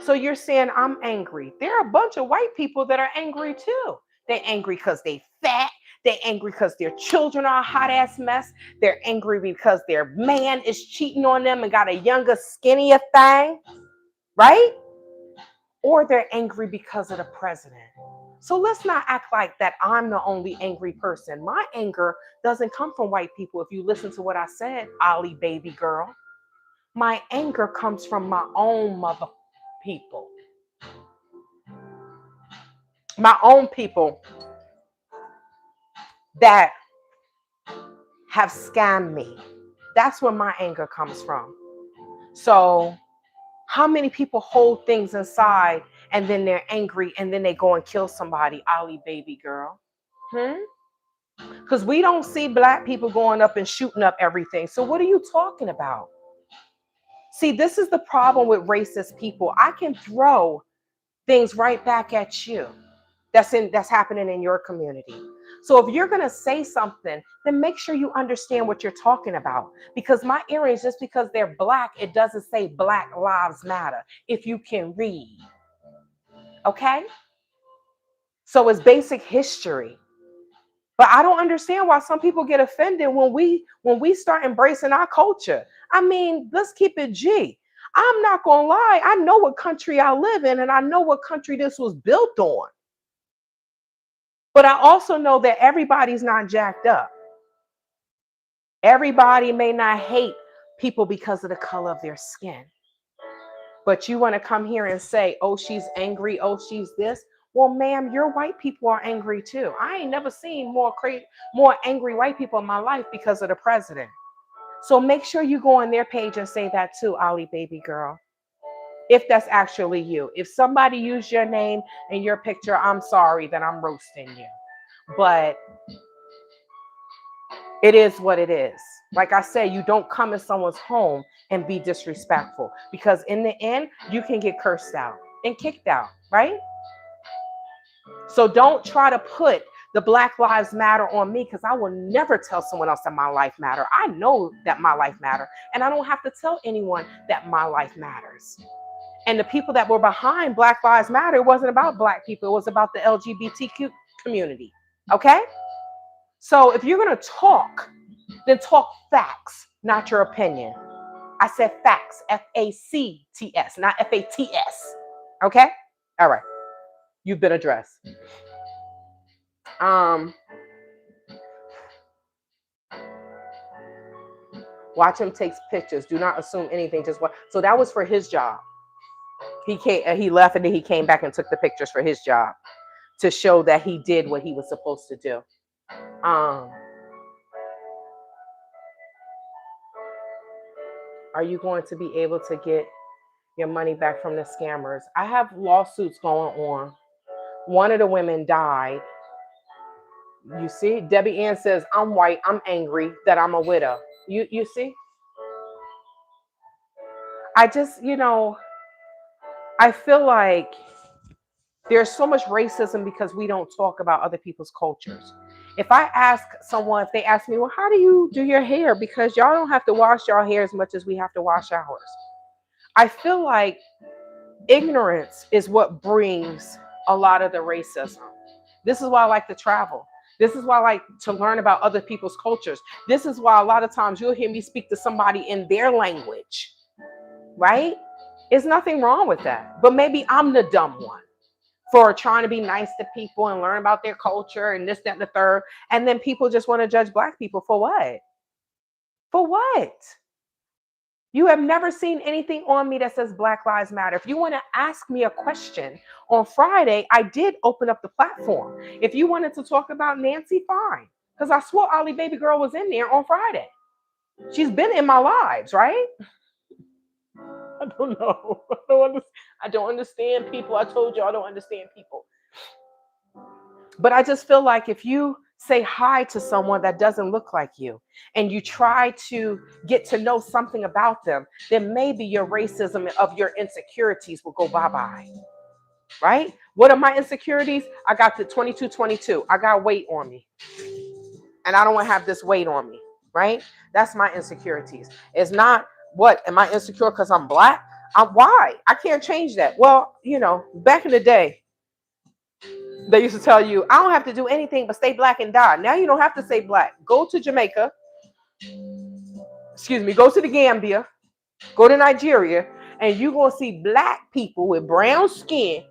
So you're saying I'm angry. There are a bunch of white people that are angry too. They're angry because they fat. They're angry because their children are a hot ass mess. They're angry because their man is cheating on them and got a younger, skinnier thing, right? Or they're angry because of the president. So let's not act like that I'm the only angry person. My anger doesn't come from white people. If you listen to what I said, Ali Baby Girl, my anger comes from my own mother people. My own people that have scammed me. That's where my anger comes from. So, how many people hold things inside and then they're angry and then they go and kill somebody, Ali Baby Girl? Because we don't see Black people going up and shooting up everything. So, what are you talking about? See, this is the problem with racist people. I can throw things right back at you that's happening in your community. So if you're going to say something, then make sure you understand what you're talking about, because my earrings, just because they're Black, it doesn't say Black Lives Matter if you can read. Okay, so it's basic history. But I don't understand why some people get offended when we start embracing our culture. I mean, let's keep it G. I'm not going to lie, I know what country I live in and I know what country this was built on. But I also know that everybody's not jacked up. Everybody may not hate people because of the color of their skin. But you want to come here and say, oh, she's angry, oh, she's this. Well, ma'am, your white people are angry too. I ain't never seen more angry white people in my life because of the president. So make sure you go on their page and say that too, Ali Baby Girl. If that's actually you. If somebody used your name and your picture, I'm sorry that I'm roasting you. But it is what it is. Like I said, you don't come in someone's home and be disrespectful, because in the end, you can get cursed out and kicked out, right? So don't try to put the Black Lives Matter on me, because I will never tell someone else that my life matter. I know that my life matter, and I don't have to tell anyone that my life matters. And the people that were behind Black Lives Matter, it wasn't about Black people. It was about the LGBTQ community. Okay? So if you're going to talk, then talk facts, not your opinion. I said facts, F-A-C-T-S, not F-A-T-S. Okay? All right. You've been addressed. Watch him take pictures. Do not assume anything. Just watch. So that was for his job. He left and then he came back and took the pictures for his job to show that he did what he was supposed to do. Are you going to be able to get your money back from the scammers? I have lawsuits going on. One of the women died. You see, Debbie Ann says, I'm white, I'm angry that I'm a widow. You see? I just, I feel like there's so much racism because we don't talk about other people's cultures. If I ask someone, if they ask me, well, how do you do your hair? Because y'all don't have to wash your hair as much as we have to wash ours. I feel like ignorance is what brings a lot of the racism. This is why I like to travel. This is why I like to learn about other people's cultures. This is why a lot of times you'll hear me speak to somebody in their language, right? There's nothing wrong with that. But maybe I'm the dumb one for trying to be nice to people and learn about their culture and this, that, and the third. And then people just want to judge Black people for what? For what? You have never seen anything on me that says Black Lives Matter. If you want to ask me a question on Friday, I did open up the platform. If you wanted to talk about Nancy, fine. Because I swore Ali Baby Girl was in there on Friday. She's been in my lives, right? I don't know. I don't understand people. I told you I don't understand people. But I just feel like if you say hi to someone that doesn't look like you and you try to get to know something about them, then maybe your racism of your insecurities will go bye-bye. Right? What are my insecurities? I got the 2222. I got weight on me. And I don't want to have this weight on me. Right? That's my insecurities. It's not what am I insecure because I'm black? Why? I can't change that. Well, back in the day, they used to tell you, I don't have to do anything but stay black and die. Now you don't have to stay black. Go to Jamaica. Go to the Gambia. Go to Nigeria. And you're going to see black people with brown skin,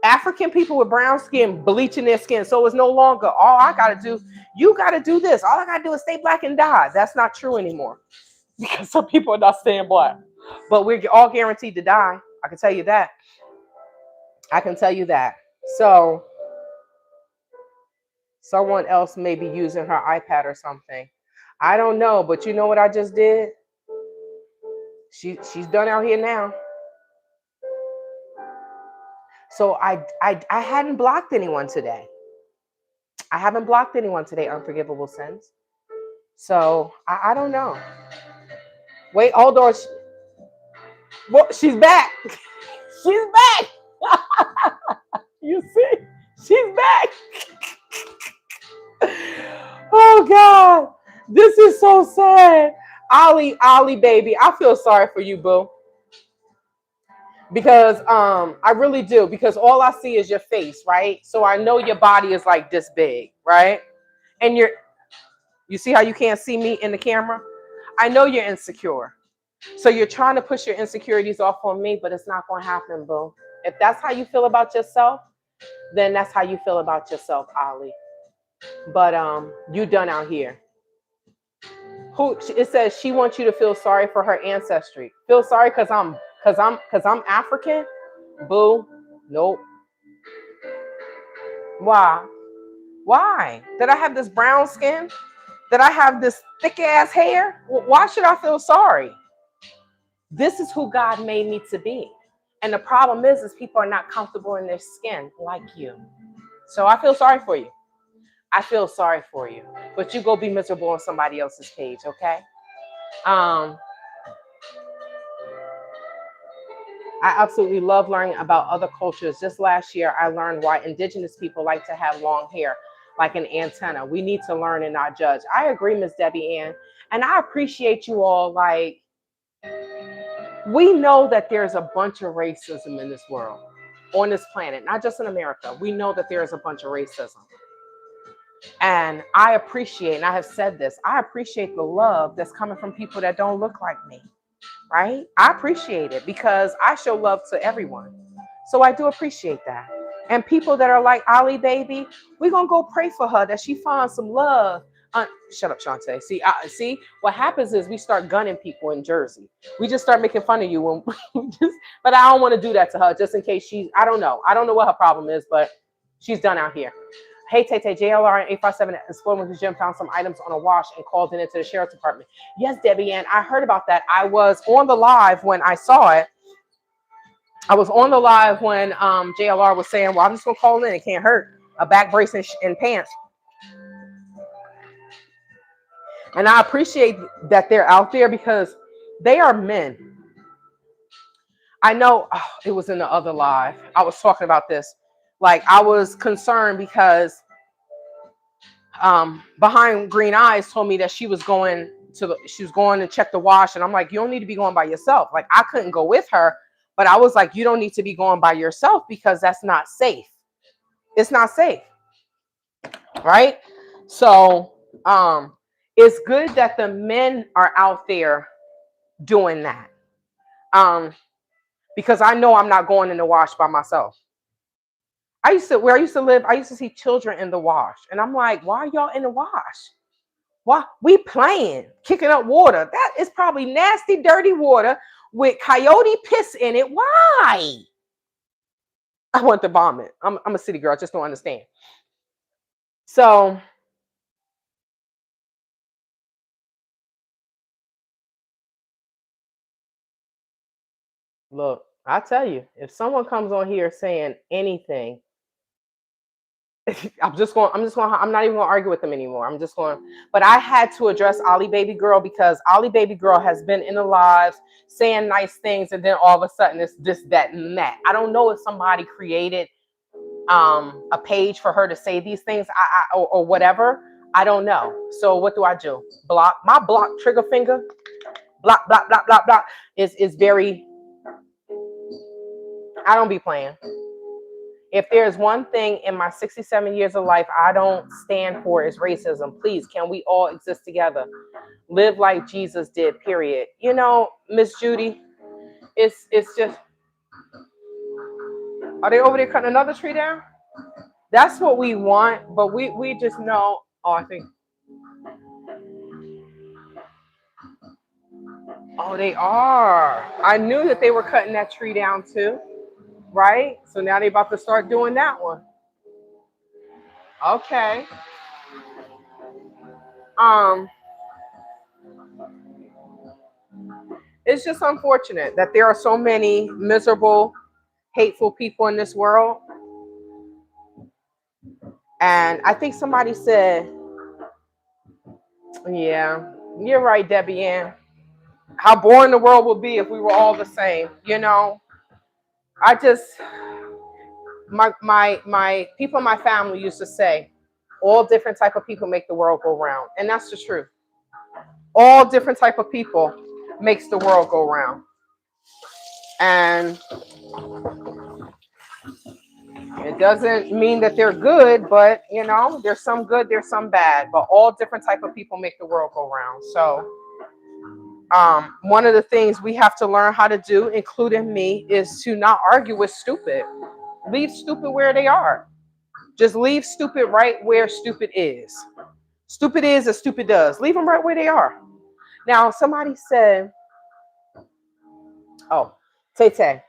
African people with brown skin bleaching their skin. So it's no longer, all I got to do, you got to do this. All I got to do is stay black and die. That's not true anymore. Because some people are not staying black. But we're all guaranteed to die. I can tell you that. So someone else may be using her iPad or something. I don't know, but you know what I just did? She's done out here now. So I hadn't blocked anyone today. I haven't blocked anyone today, unforgivable sins. So I don't know. Wait, hold on. She's back. She's back. You see? She's back. Oh God. This is so sad. Ali, baby, I feel sorry for you, boo. Because I really do, because all I see is your face, right? So I know your body is like this big, right? And you see how you can't see me in the camera? I know you're insecure. So you're trying to push your insecurities off on me, but it's not going to happen, boo. If that's how you feel about yourself, then that's how you feel about yourself, Ali. But you done out here. It says she wants you to feel sorry for her ancestry. Feel sorry because I'm African? Boo. Nope. Why? Why? Did I have this brown skin? Did I have this thick ass hair? Why should I feel sorry? This is who God made me to be. And the problem is people are not comfortable in their skin like you. So I feel sorry for you. I feel sorry for you. But you go be miserable on somebody else's page, okay? I absolutely love learning about other cultures. Just last year, I learned why indigenous people like to have long hair, like an antenna. We need to learn and not judge. I agree, Miss Debbie Ann. And I appreciate you all. Like, we know that there's a bunch of racism in this world, on this planet, not just in America. We know that there is a bunch of racism. And I appreciate, and I have said this, I appreciate the love that's coming from people that don't look like me, right? I appreciate it because I show love to everyone. So I do appreciate that. And people that are like Ali Baby, we're going to go pray for her that she finds some love. Shut up, Shantae. See, what happens is we start gunning people in Jersey. We just start making fun of you when but I don't want to do that to her just in case I don't know what her problem is, but she's done out here. Hey, Tay, JLR and 857 explored with the gym, found some items on a wash and called in into the sheriff's department. Yes, Debbie Ann, I heard about that. I was on the live when I saw it. I was on the live when JLR was saying, well, I'm just going to call in. It can't hurt. A back brace and pants. And I appreciate that they're out there because they are men. I know it was in the other live. I was talking about this. Like, I was concerned because Behind Green Eyes told me that she was going to check the wash. And I'm like, you don't need to be going by yourself. Like, I couldn't go with her, but I was like, you don't need to be going by yourself because that's not safe. It's not safe. Right? So, it's good that the men are out there doing that. Because I know I'm not going in the wash by myself. Where I used to live, I used to see children in the wash. And I'm like, why are y'all in the wash? Why we playing, kicking up water? That is probably nasty, dirty water with coyote piss in it. Why? I want to vomit. I'm a city girl. I just don't understand. So look, I tell you, if someone comes on here saying anything, I'm not even gonna argue with them anymore. I'm just going, but I had to address Ollie Baby Girl because Ollie Baby Girl has been in the lives saying nice things, and then all of a sudden it's this, that, and that. I don't know if somebody created a page for her to say these things, or whatever. I don't know. So what do I do? Block. My block trigger finger, block, block, block, block, block is very. I don't be playing. If there's one thing in my 67 years of life I don't stand for is racism. Please, can we all exist together? Live like Jesus did, period. You know, Miss Judy, it's just, are they over there cutting another tree down? That's what we want, but we just know, oh, I think, oh, they are. I knew that they were cutting that tree down too, right? So now they about to start doing that one. Okay. Um, it's just unfortunate that there are so many miserable, hateful people in this world. And I think somebody said, yeah, you're right, Debbie Ann. How boring the world would be if we were all the same. You know, I just, my people in my family used to say, all different type of people make the world go round. And that's the truth. All different type of people makes the world go round. And it doesn't mean that they're good, but you know, there's some good, there's some bad, but all different type of people make the world go round. So one of the things we have to learn how to do, including me, is to not argue with stupid. Leave stupid where they are. Just leave stupid right where stupid is. Stupid is as stupid does. Leave them right where they are. Now, somebody said, oh, Tay,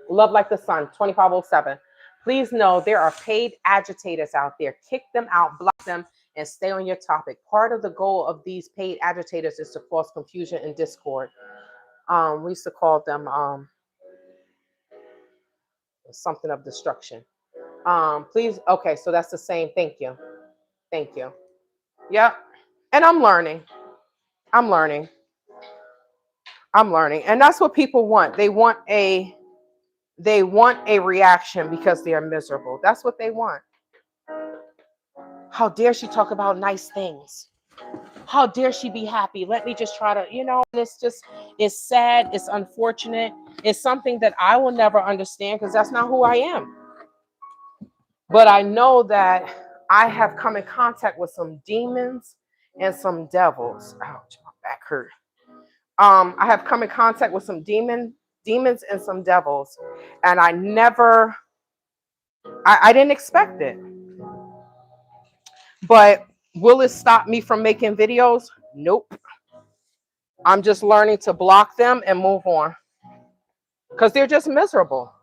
love like the sun, 2507. Please know there are paid agitators out there. Kick them out, block them, and stay on your topic. Part of the goal of these paid agitators is to cause confusion and discord. We used to call them something of destruction. Please, okay, so that's the same. Thank you. Thank you. Yep. And I'm learning. I'm learning. I'm learning. And that's what people want. They want a reaction because they are miserable. That's what they want. How dare she talk about nice things? How dare she be happy? Let me just try to, and it's sad, it's unfortunate. It's something that I will never understand because that's not who I am. But I know that I have come in contact with some demons and some devils. Ouch, my back hurt. I have come in contact with some demons and some devils, and I didn't expect it. But will it stop me from making videos? Nope. I'm just learning to block them and move on because they're just miserable.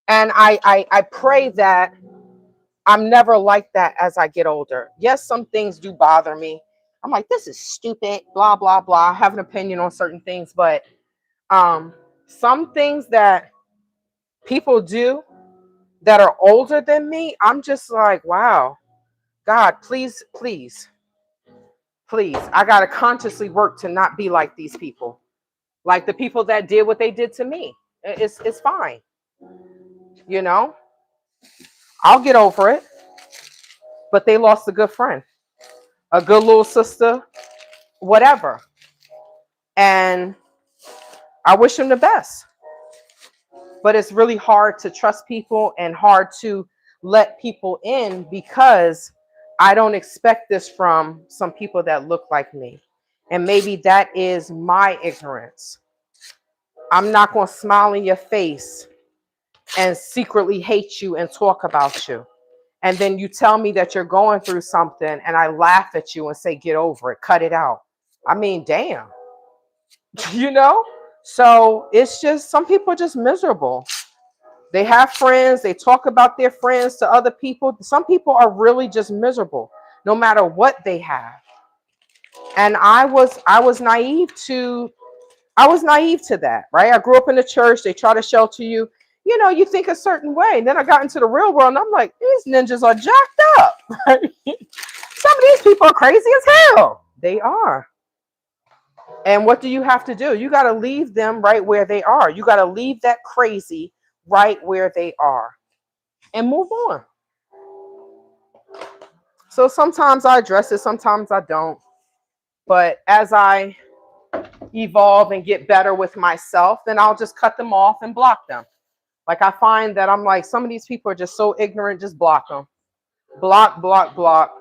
And I pray that I'm never like that as I get older. Yes, some things do bother me. I'm like, this is stupid, blah, blah, blah. I have an opinion on certain things, but some things that people do that are older than me, I'm just like, wow, God, please, please, please. I got to consciously work to not be like these people. Like the people that did what they did to me. It's fine. You know, I'll get over it. But they lost a good friend, a good little sister, whatever. And I wish them the best. But it's really hard to trust people and hard to let people in because I don't expect this from some people that look like me. And maybe that is my ignorance. I'm not going to smile in your face and secretly hate you and talk about you. And then you tell me that you're going through something and I laugh at you and say, get over it, cut it out. I mean, damn, you know? So it's just, some people are just miserable. They have friends, they talk about their friends to other people. Some people are really just miserable no matter what they have. And I was naive to that, right? I grew up in the church, they try to shelter you. You know, you think a certain way. And then I got into the real world and I'm like, these ninjas are jacked up. Some of these people are crazy as hell. They are. And what do you have to do? You got to leave them right where they are. You got to leave that crazy right where they are and move on. So sometimes I address it, sometimes I don't. But as I evolve and get better with myself, then I'll just cut them off and block them. Like I find that I'm like, some of these people are just so ignorant, just block them. Block, block, block.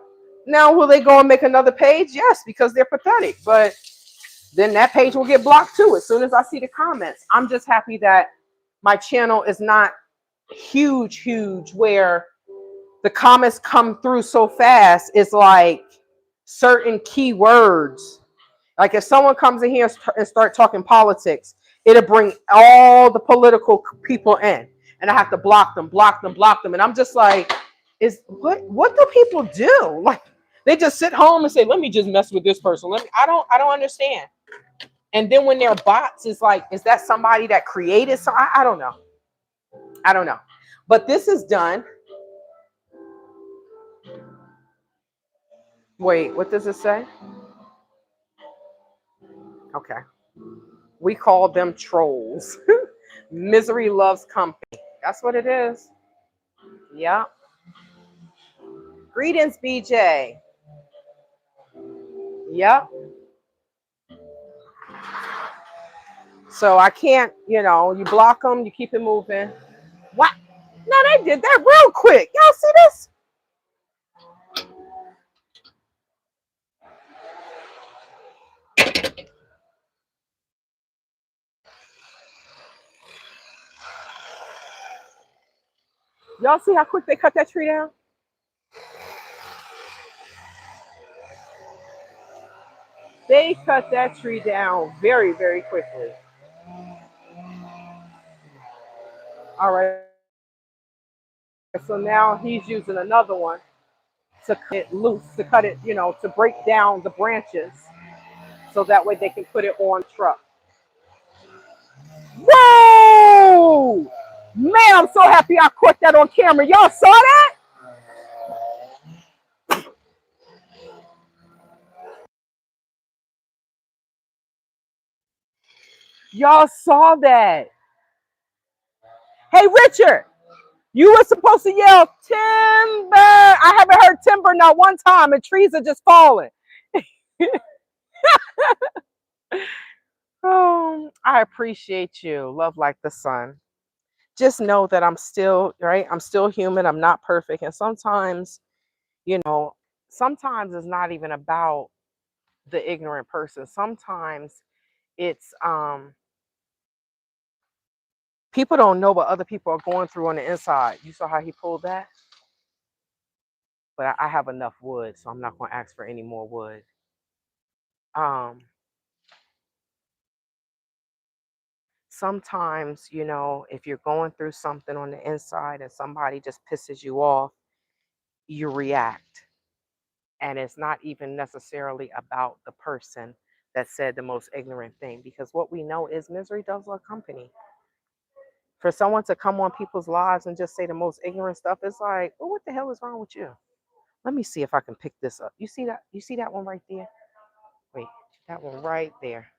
Now, will they go and make another page? Yes, because they're pathetic. But then that page will get blocked too as soon as I see the comments. I'm just happy that my channel is not huge, where the comments come through so fast. It's like certain keywords. Like if someone comes in here and start talking politics, it'll bring all the political people in, and I have to block them, block them, block them. And I'm just like, what do people do? Like they just sit home and say, let me just mess with this person. I don't understand. And then when they're bots, it's like, is that somebody that created? So I don't know. I don't know. But this is done. Wait, what does it say? Okay. We call them trolls. Misery loves company. That's what it is. Yeah. Greetings, BJ. Yep. So I can't, you block them, you keep it moving. What? No, they did that real quick. Y'all see this? Y'all see how quick they cut that tree down? They cut that tree down very, very quickly. All right. So now he's using another one to cut it loose, to cut it, to break down the branches so that way they can put it on truck. Whoa! Man, I'm so happy I caught that on camera. Y'all saw that? Y'all saw that. Hey, Richard, you were supposed to yell timber. I haven't heard timber not one time, and trees are just falling. Oh, I appreciate you. Love like the sun. Just know that I'm still, right? I'm still human. I'm not perfect. And sometimes, you know, sometimes it's not even about the ignorant person. Sometimes it's people don't know what other people are going through on the inside. You saw how he pulled that? But I have enough wood, so I'm not going to ask for any more wood. Sometimes, if you're going through something on the inside and somebody just pisses you off, you react. And it's not even necessarily about the person that said the most ignorant thing, because what we know is misery does love company. For someone to come on people's lives and just say the most ignorant stuff, it's like, oh, what the hell is wrong with you? Let me see if I can pick this up. You see that? You see that one right there? Wait, that one right there.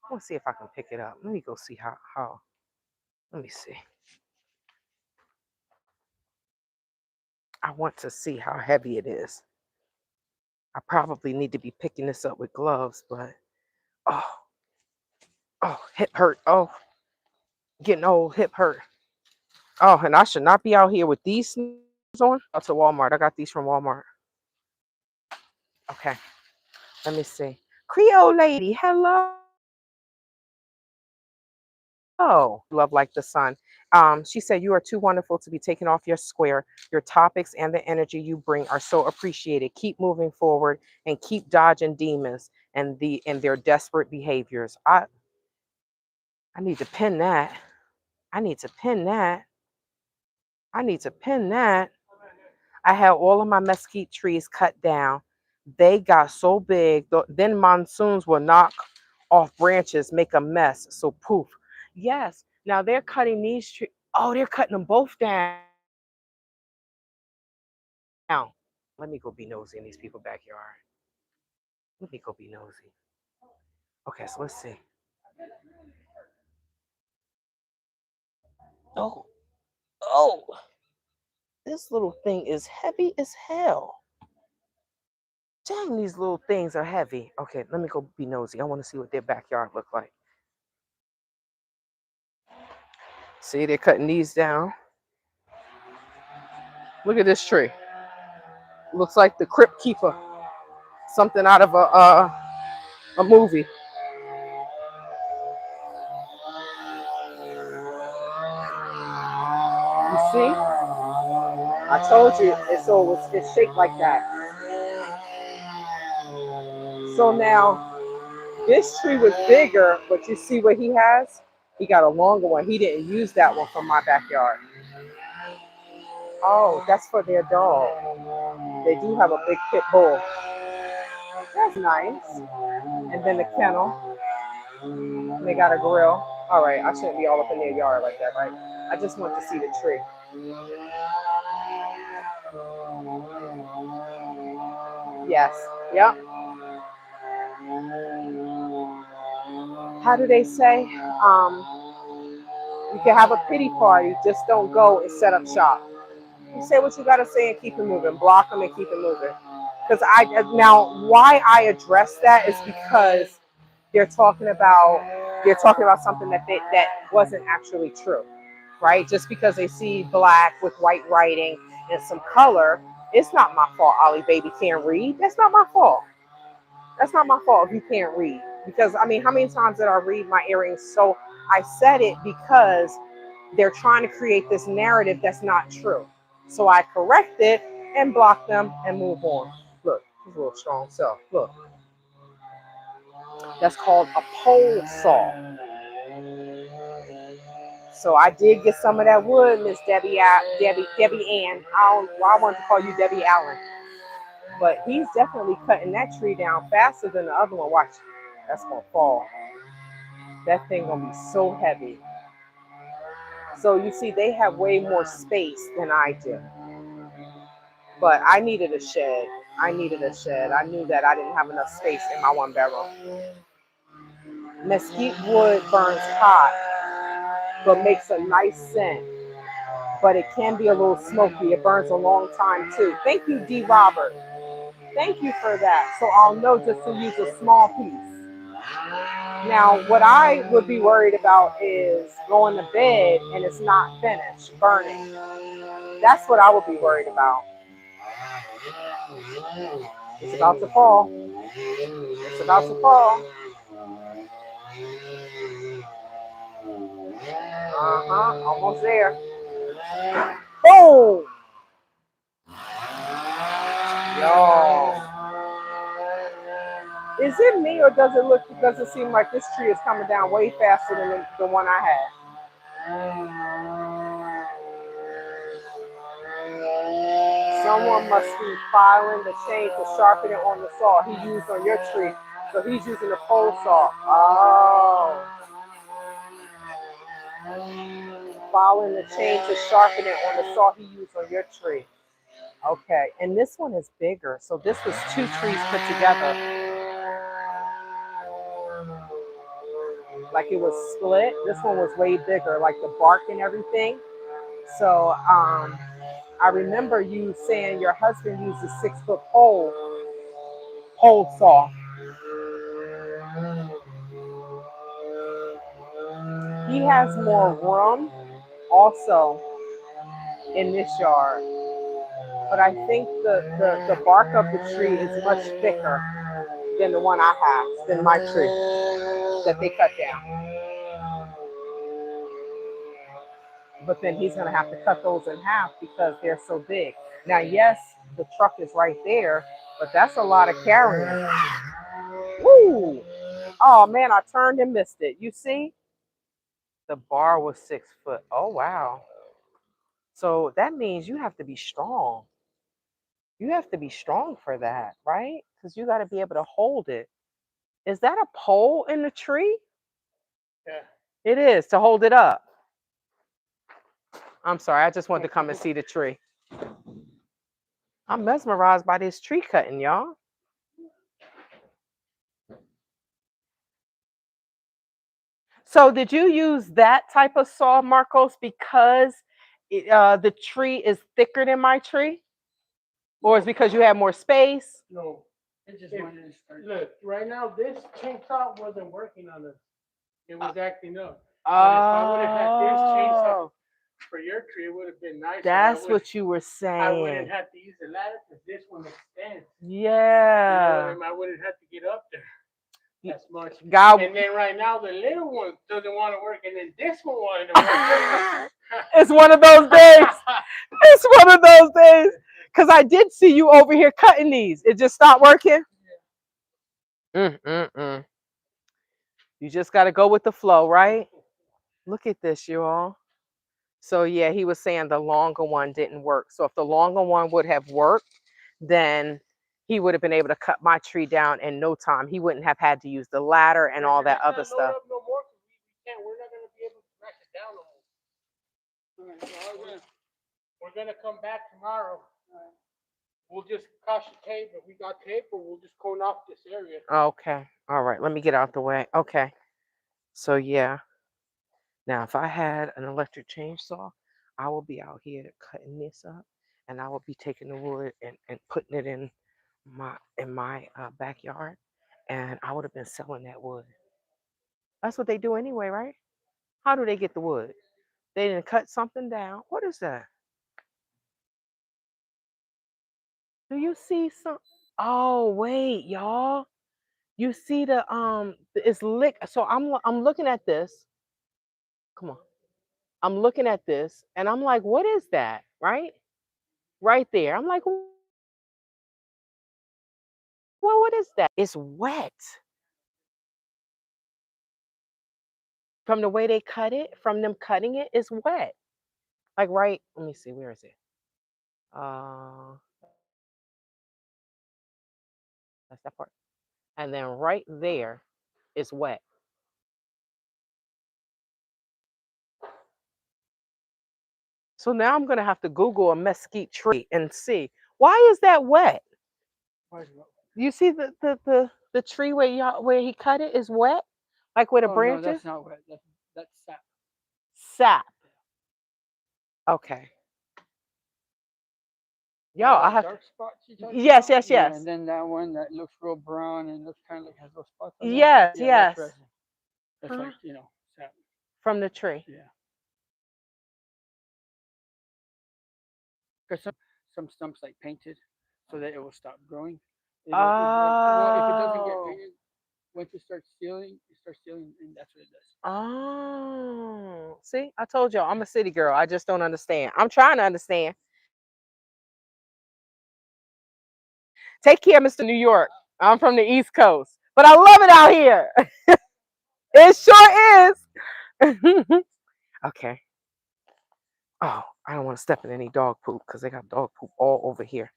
I want to see if I can pick it up. Let me go see how. Let me see. I want to see how heavy it is. I probably need to be picking this up with gloves, but oh, hip hurt. Oh, getting old, hip hurt. Oh, and I should not be out here with these sneakers on. Out to Walmart. I got these from Walmart. Okay, let me see. Creole lady, hello. Love like the sun. She said, "You are too wonderful to be taken off your square. Your topics and the energy you bring are so appreciated. Keep moving forward and keep dodging demons and their desperate behaviors." I need to pin that. I need to pin that. I need to pin that. I had all of my mesquite trees cut down. They got so big, then monsoons will knock off branches, make a mess. So poof. Yes. Now they're cutting these trees. Oh, they're cutting them both down. Let me go be nosy in these people's backyard. Let me go be nosy. Okay, so let's see. Oh, oh, this little thing is heavy as hell. Dang, these little things are heavy. Okay, let me go be nosy. I want to see what their backyard look like. See, they're cutting these down. Look at this tree. Looks like the Crypt Keeper. Something out of a movie. You see? I told you it's shaped like that. So now this tree was bigger, but you see what he has? He got a longer one. He didn't use that one from my backyard. Oh, that's for their dog. They do have a big pit bull. That's nice. And then the kennel. They got a grill. All right, I shouldn't be all up in their yard like that, right? I just want to see the tree. Yes. Yep. How do they say? You can have a pity party, just don't go and set up shop. You say what you gotta say and keep it moving. Block them and keep it moving. Because why I address that is because they're talking about something that wasn't actually true, right? Just because they see black with white writing and some color, it's not my fault. Ollie baby can't read. That's not my fault. That's not my fault if you can't read. Because I mean, how many times did I read my earrings? So I said it because they're trying to create this narrative that's not true. So I correct it and block them and move on. Look, he's a little strong self. Look, that's called a pole saw. So I did get some of that wood, Miss Debbie Ann. I wanted to call you Debbie Allen. But he's definitely cutting that tree down faster than the other one. Watch, that's gonna fall. That thing gonna be so heavy. So you see, they have way more space than I do. But I needed a shed. I knew that I didn't have enough space in my one bedroom. Mesquite wood burns hot, but makes a nice scent. But it can be a little smoky. It burns a long time too. Thank you, D. Robert. Thank you for that. So I'll know just to use a small piece. Now, what I would be worried about is going to bed and it's not finished, burning. That's what I would be worried about. It's about to fall. It's about to fall. Almost there. Boom! Y'all. Is it me or does it seem like this tree is coming down way faster than the one I had? Someone must be filing the chain to sharpen it on the saw he used on your tree. So he's using a pole saw. Oh. Filing the chain to sharpen it on the saw he used on your tree. Okay, and this one is bigger. So this was two trees put together. Like it was split. This one was way bigger, like the bark and everything. So I remember you saying your husband used a 6-foot pole saw. He has more room also in this yard. But I think the bark of the tree is much thicker than the one I have, than my tree that they cut down. but then he's going to have to cut those in half because they're so big. Now, yes, the truck is right there, but that's a lot of carrying. Woo! Oh man, I turned and missed it. You see? The bar was 6 foot. Oh wow. So that means you have to be strong. You have to be strong for that, right? Because you got to be able to hold it. Is that a pole in the tree? Yeah. It is to hold it up. I'm sorry, I just wanted to come and see the tree. I'm mesmerized by this tree cutting, y'all. So did you use that type of saw, Marcos, because the tree is thicker than my tree? Or it's because you have more space? No. It just wanted to start. Look, right now this chainsaw wasn't working on it. It was acting up. But if I would have had this chainsaw for your tree, it would have been nicer. That's what you were I wouldn't saying. have to use the ladder because this one extends. Yeah. I wouldn't have to get up there as much. God. And then right now the little one doesn't want to work, and then this one wanted to work. It's one of those days. It's one of those days. Because I did see you over here cutting these. It just stopped working? You just got to go with the flow, right? Look at this, you all. So yeah, he was saying the longer one didn't work. So if the longer one would have worked, then he would have been able to cut my tree down in no time. He wouldn't have had to use the ladder and all that other stuff. No more, we're not going to be able to smash it down no more. We're going to come back tomorrow. We'll just caution tape. If we got tape, or we'll just cone off this area. Okay. All right. Let me get out the way. Okay. So yeah. Now, if I had an electric chainsaw, I would be out here cutting this up, and I would be taking the wood and putting it in my backyard, and I would have been selling that wood. That's what they do anyway, right? How do they get the wood? They didn't cut something down. What is that? Do you see some? Oh wait, y'all. You see it's lick. So I'm looking at this. Come on. I'm looking at this, and I'm like, what is that? Right? Right there. I'm like, well, what is that? It's wet. From the way they cut it, from them cutting it, it's wet. Like right, let me see, where is it? Uh that's that part. And then right there is wet. So now I'm gonna have to Google a mesquite tree and see why is that wet? You see the tree where he cut it is wet, like where the branches. No, that's not wet. That's sap. Sap. Okay. Yo, I have. Dark spots. Yes. Yeah, and then that one that looks real brown and looks kind of like has those spots. On Yes. there. Yeah, Yes. that's like sap from the tree. Yeah. Because some stumps like painted so that it will stop growing. Well, if it doesn't get painted, once it starts stealing, and that's what it does. Oh, see, I told y'all I'm a city girl. I just don't understand. I'm trying to understand. Take care, Mr. New York. I'm from the East Coast, but I love it out here. It sure is. Okay. Oh, I don't want to step in any dog poop because they got dog poop all over here.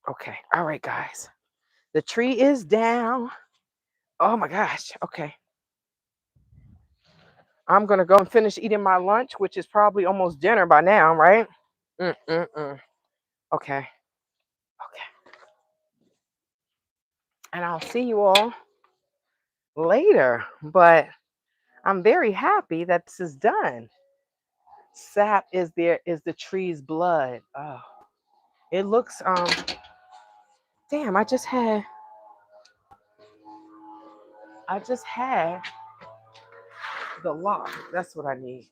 Okay. All right, guys. The tree is down. Oh my gosh. Okay. I'm going to go and finish eating my lunch, which is probably almost dinner by now, right? Okay. Okay. And I'll see you all later. But I'm very happy that this is done. Sap is the tree's blood. Oh. It looks damn, I just had the lock. That's what I need.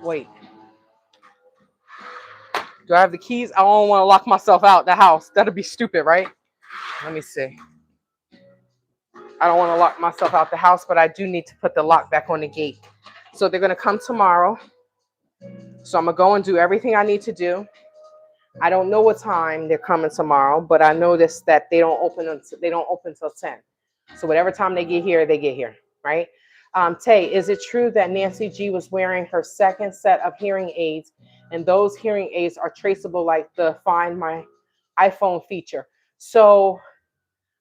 Wait. Do I have the keys? I don't want to lock myself out the house. That'd be stupid, right? Let me see. I don't want to lock myself out the house, but I do need to put the lock back on the gate. So they're gonna come tomorrow. So I'm gonna go and do everything I need to do. I don't know what time they're coming tomorrow, but I noticed that they don't open till 10. So whatever time they get here, right? Tay, is it true that Nancy G was wearing her second set of hearing aids, and those hearing aids are traceable like the Find My iPhone feature? So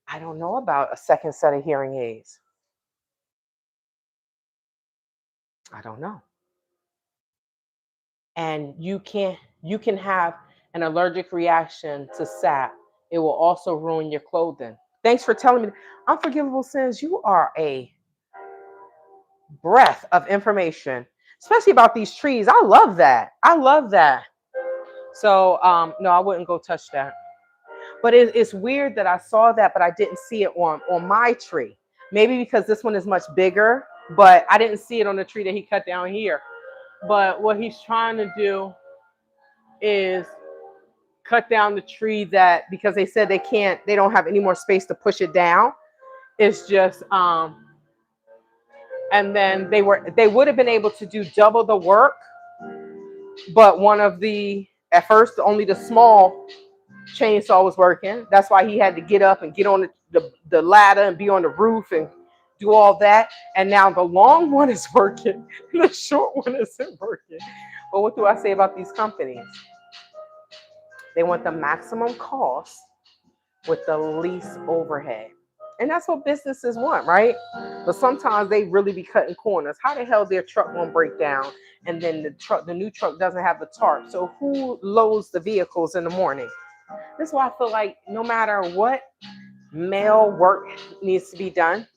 I don't know about a second set of hearing aids. I don't know. And you can have an allergic reaction to sap. It will also ruin your clothing. Thanks for telling me. Unforgivable sins, you are a breath of information, especially about these trees. I love that. I love that. So no, I wouldn't go touch that. But it's weird that I saw that, but I didn't see it on my tree. Maybe because this one is much bigger, but I didn't see it on the tree that he cut down here. But what he's trying to do is cut down the tree that, because they said they don't have any more space to push it down. It's just and then they would have been able to do double the work, but at first only the small chainsaw was working. That's why he had to get up and get on the ladder and be on the roof and do all that. And now the long one is working, the short one isn't working. But what do I say about these companies? They want the maximum cost with the least overhead. And that's what businesses want, right? But sometimes they really be cutting corners. How the hell their truck won't break down, and then the new truck doesn't have the tarp? So who loads the vehicles in the morning? This is why I feel like no matter what male work needs to be done,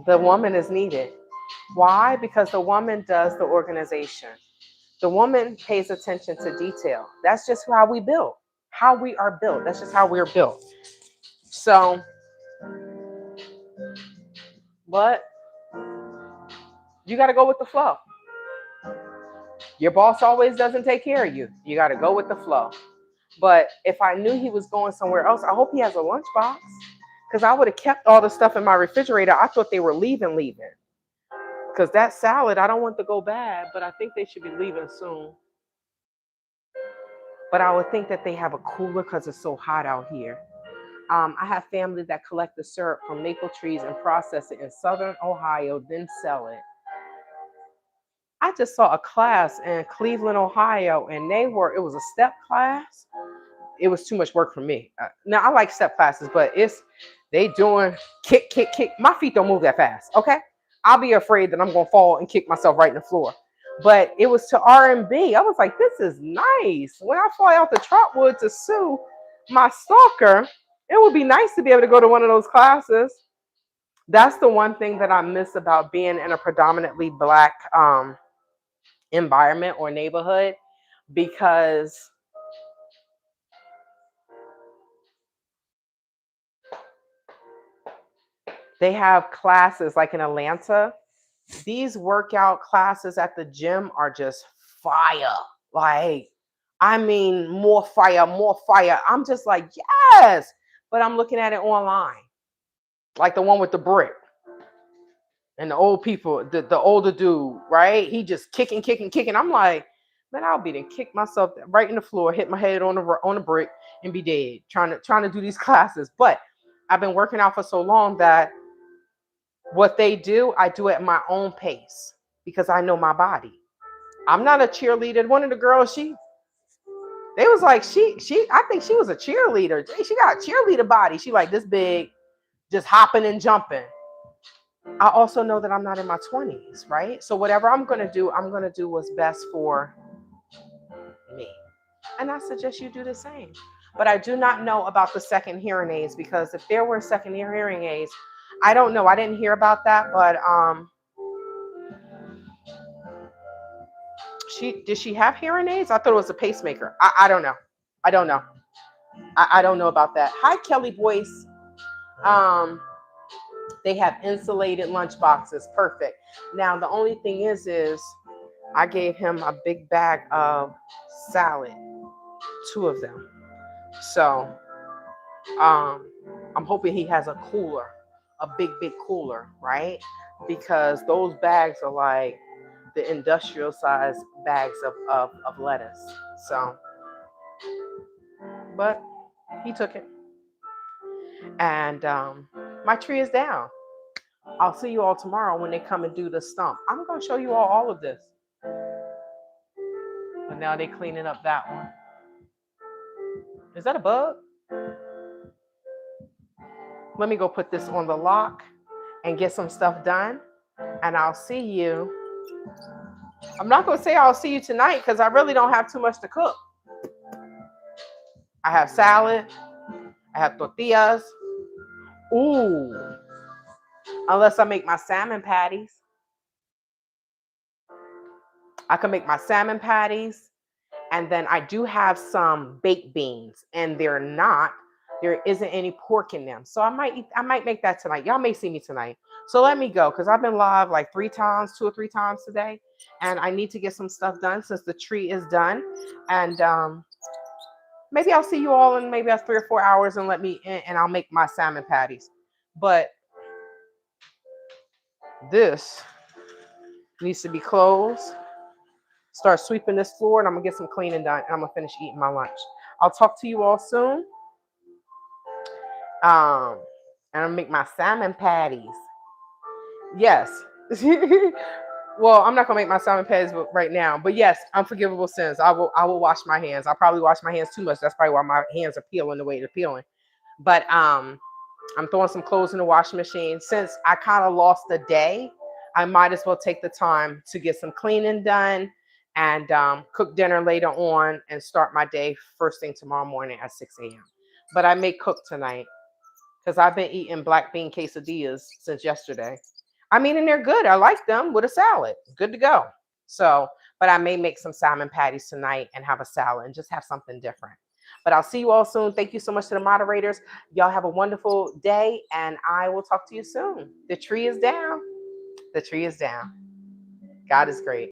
the woman is needed. Why? Because the woman does the organization. The woman pays attention to detail. That's just how we build, how we are built. That's just how we're built. So, but you got to go with the flow. Your boss always doesn't take care of you. You got to go with the flow. But if I knew he was going somewhere else, I hope he has a lunchbox, because I would have kept all the stuff in my refrigerator. I thought they were leaving. Because that salad, I don't want to go bad, but I think they should be leaving soon. But I would think that they have a cooler because it's so hot out here. I have family that collect the syrup from maple trees and process it in southern Ohio, then sell it. I just saw a class in Cleveland, Ohio, and it was a step class. It was too much work for me. Now I like step classes, but they doing kick, kick, kick. My feet don't move that fast. Okay, I'll be afraid that I'm gonna fall and kick myself right in the floor. But it was to R&B. I was like, this is nice. When I fly out to Trotwood to sue my stalker, it would be nice to be able to go to one of those classes. That's the one thing that I miss about being in a predominantly Black environment or neighborhood, because they have classes like in Atlanta. These workout classes at the gym are just fire. Like, I mean, more fire, more fire. I'm just like, yes. But I'm looking at it online. Like the one with the brick. And the old people, the older dude, right? He just kicking, kicking, kicking. I'm like, man, I'll be then kick myself right in the floor, hit my head on the brick, and be dead. Trying to do these classes. But I've been working out for so long that what they do, I do at my own pace because I know my body. I'm not a cheerleader. One of the girls, they was like, I think she was a cheerleader. She got a cheerleader body. She like this big, just hopping and jumping. I also know that I'm not in my 20s, right? So whatever I'm going to do what's best for me. And I suggest you do the same. But I do not know about the second hearing aids, because if there were second hearing aids, I don't know. I didn't hear about that, but did she have hearing aids? I thought it was a pacemaker. I don't know. I don't know. I don't know about that. Hi, Kelly Boyce. They have insulated lunch boxes. Perfect. Now, the only thing is I gave him a big bag of salad, 2 of them. So I'm hoping he has a cooler, a big cooler, right? Because those bags are like the industrial size bags of lettuce. So, but he took it. And my tree is down. I'll see you all tomorrow when they come and do the stump. I'm going to show you all of this. But now they're cleaning up that one. Is that a bug? Let me go put this on the lock and get some stuff done. And I'll see you. I'm not going to say I'll see you tonight because I really don't have too much to cook. I have salad. I have tortillas. Ooh. Unless I make my salmon patties. I can make my salmon patties. And then I do have some baked beans. And there isn't any pork in them. So I might make that tonight. Y'all may see me tonight. So let me go because I've been live like 2 or 3 times today. And I need to get some stuff done since the tree is done. And maybe I'll see you all in maybe 3 or 4 hours and let me in and I'll make my salmon patties. But this needs to be closed. Start sweeping this floor and I'm gonna get some cleaning done and I'm gonna finish eating my lunch. I'll talk to you all soon. And I'll make my salmon patties. Yes. Well, I'm not gonna make my salmon patties right now, but yes, unforgivable sins. I will wash my hands. I'll probably wash my hands too much. That's probably why my hands are peeling the way they're peeling. But I'm throwing some clothes in the washing machine. Since I kind of lost a day, I might as well take the time to get some cleaning done and cook dinner later on and start my day first thing tomorrow morning at 6 a.m. But I may cook tonight because I've been eating black bean quesadillas since yesterday. I mean, and they're good. I like them with a salad. Good to go. So, but I may make some salmon patties tonight and have a salad and just have something different. But I'll see you all soon. Thank you so much to the moderators. Y'all have a wonderful day and I will talk to you soon. The tree is down. The tree is down. God is great.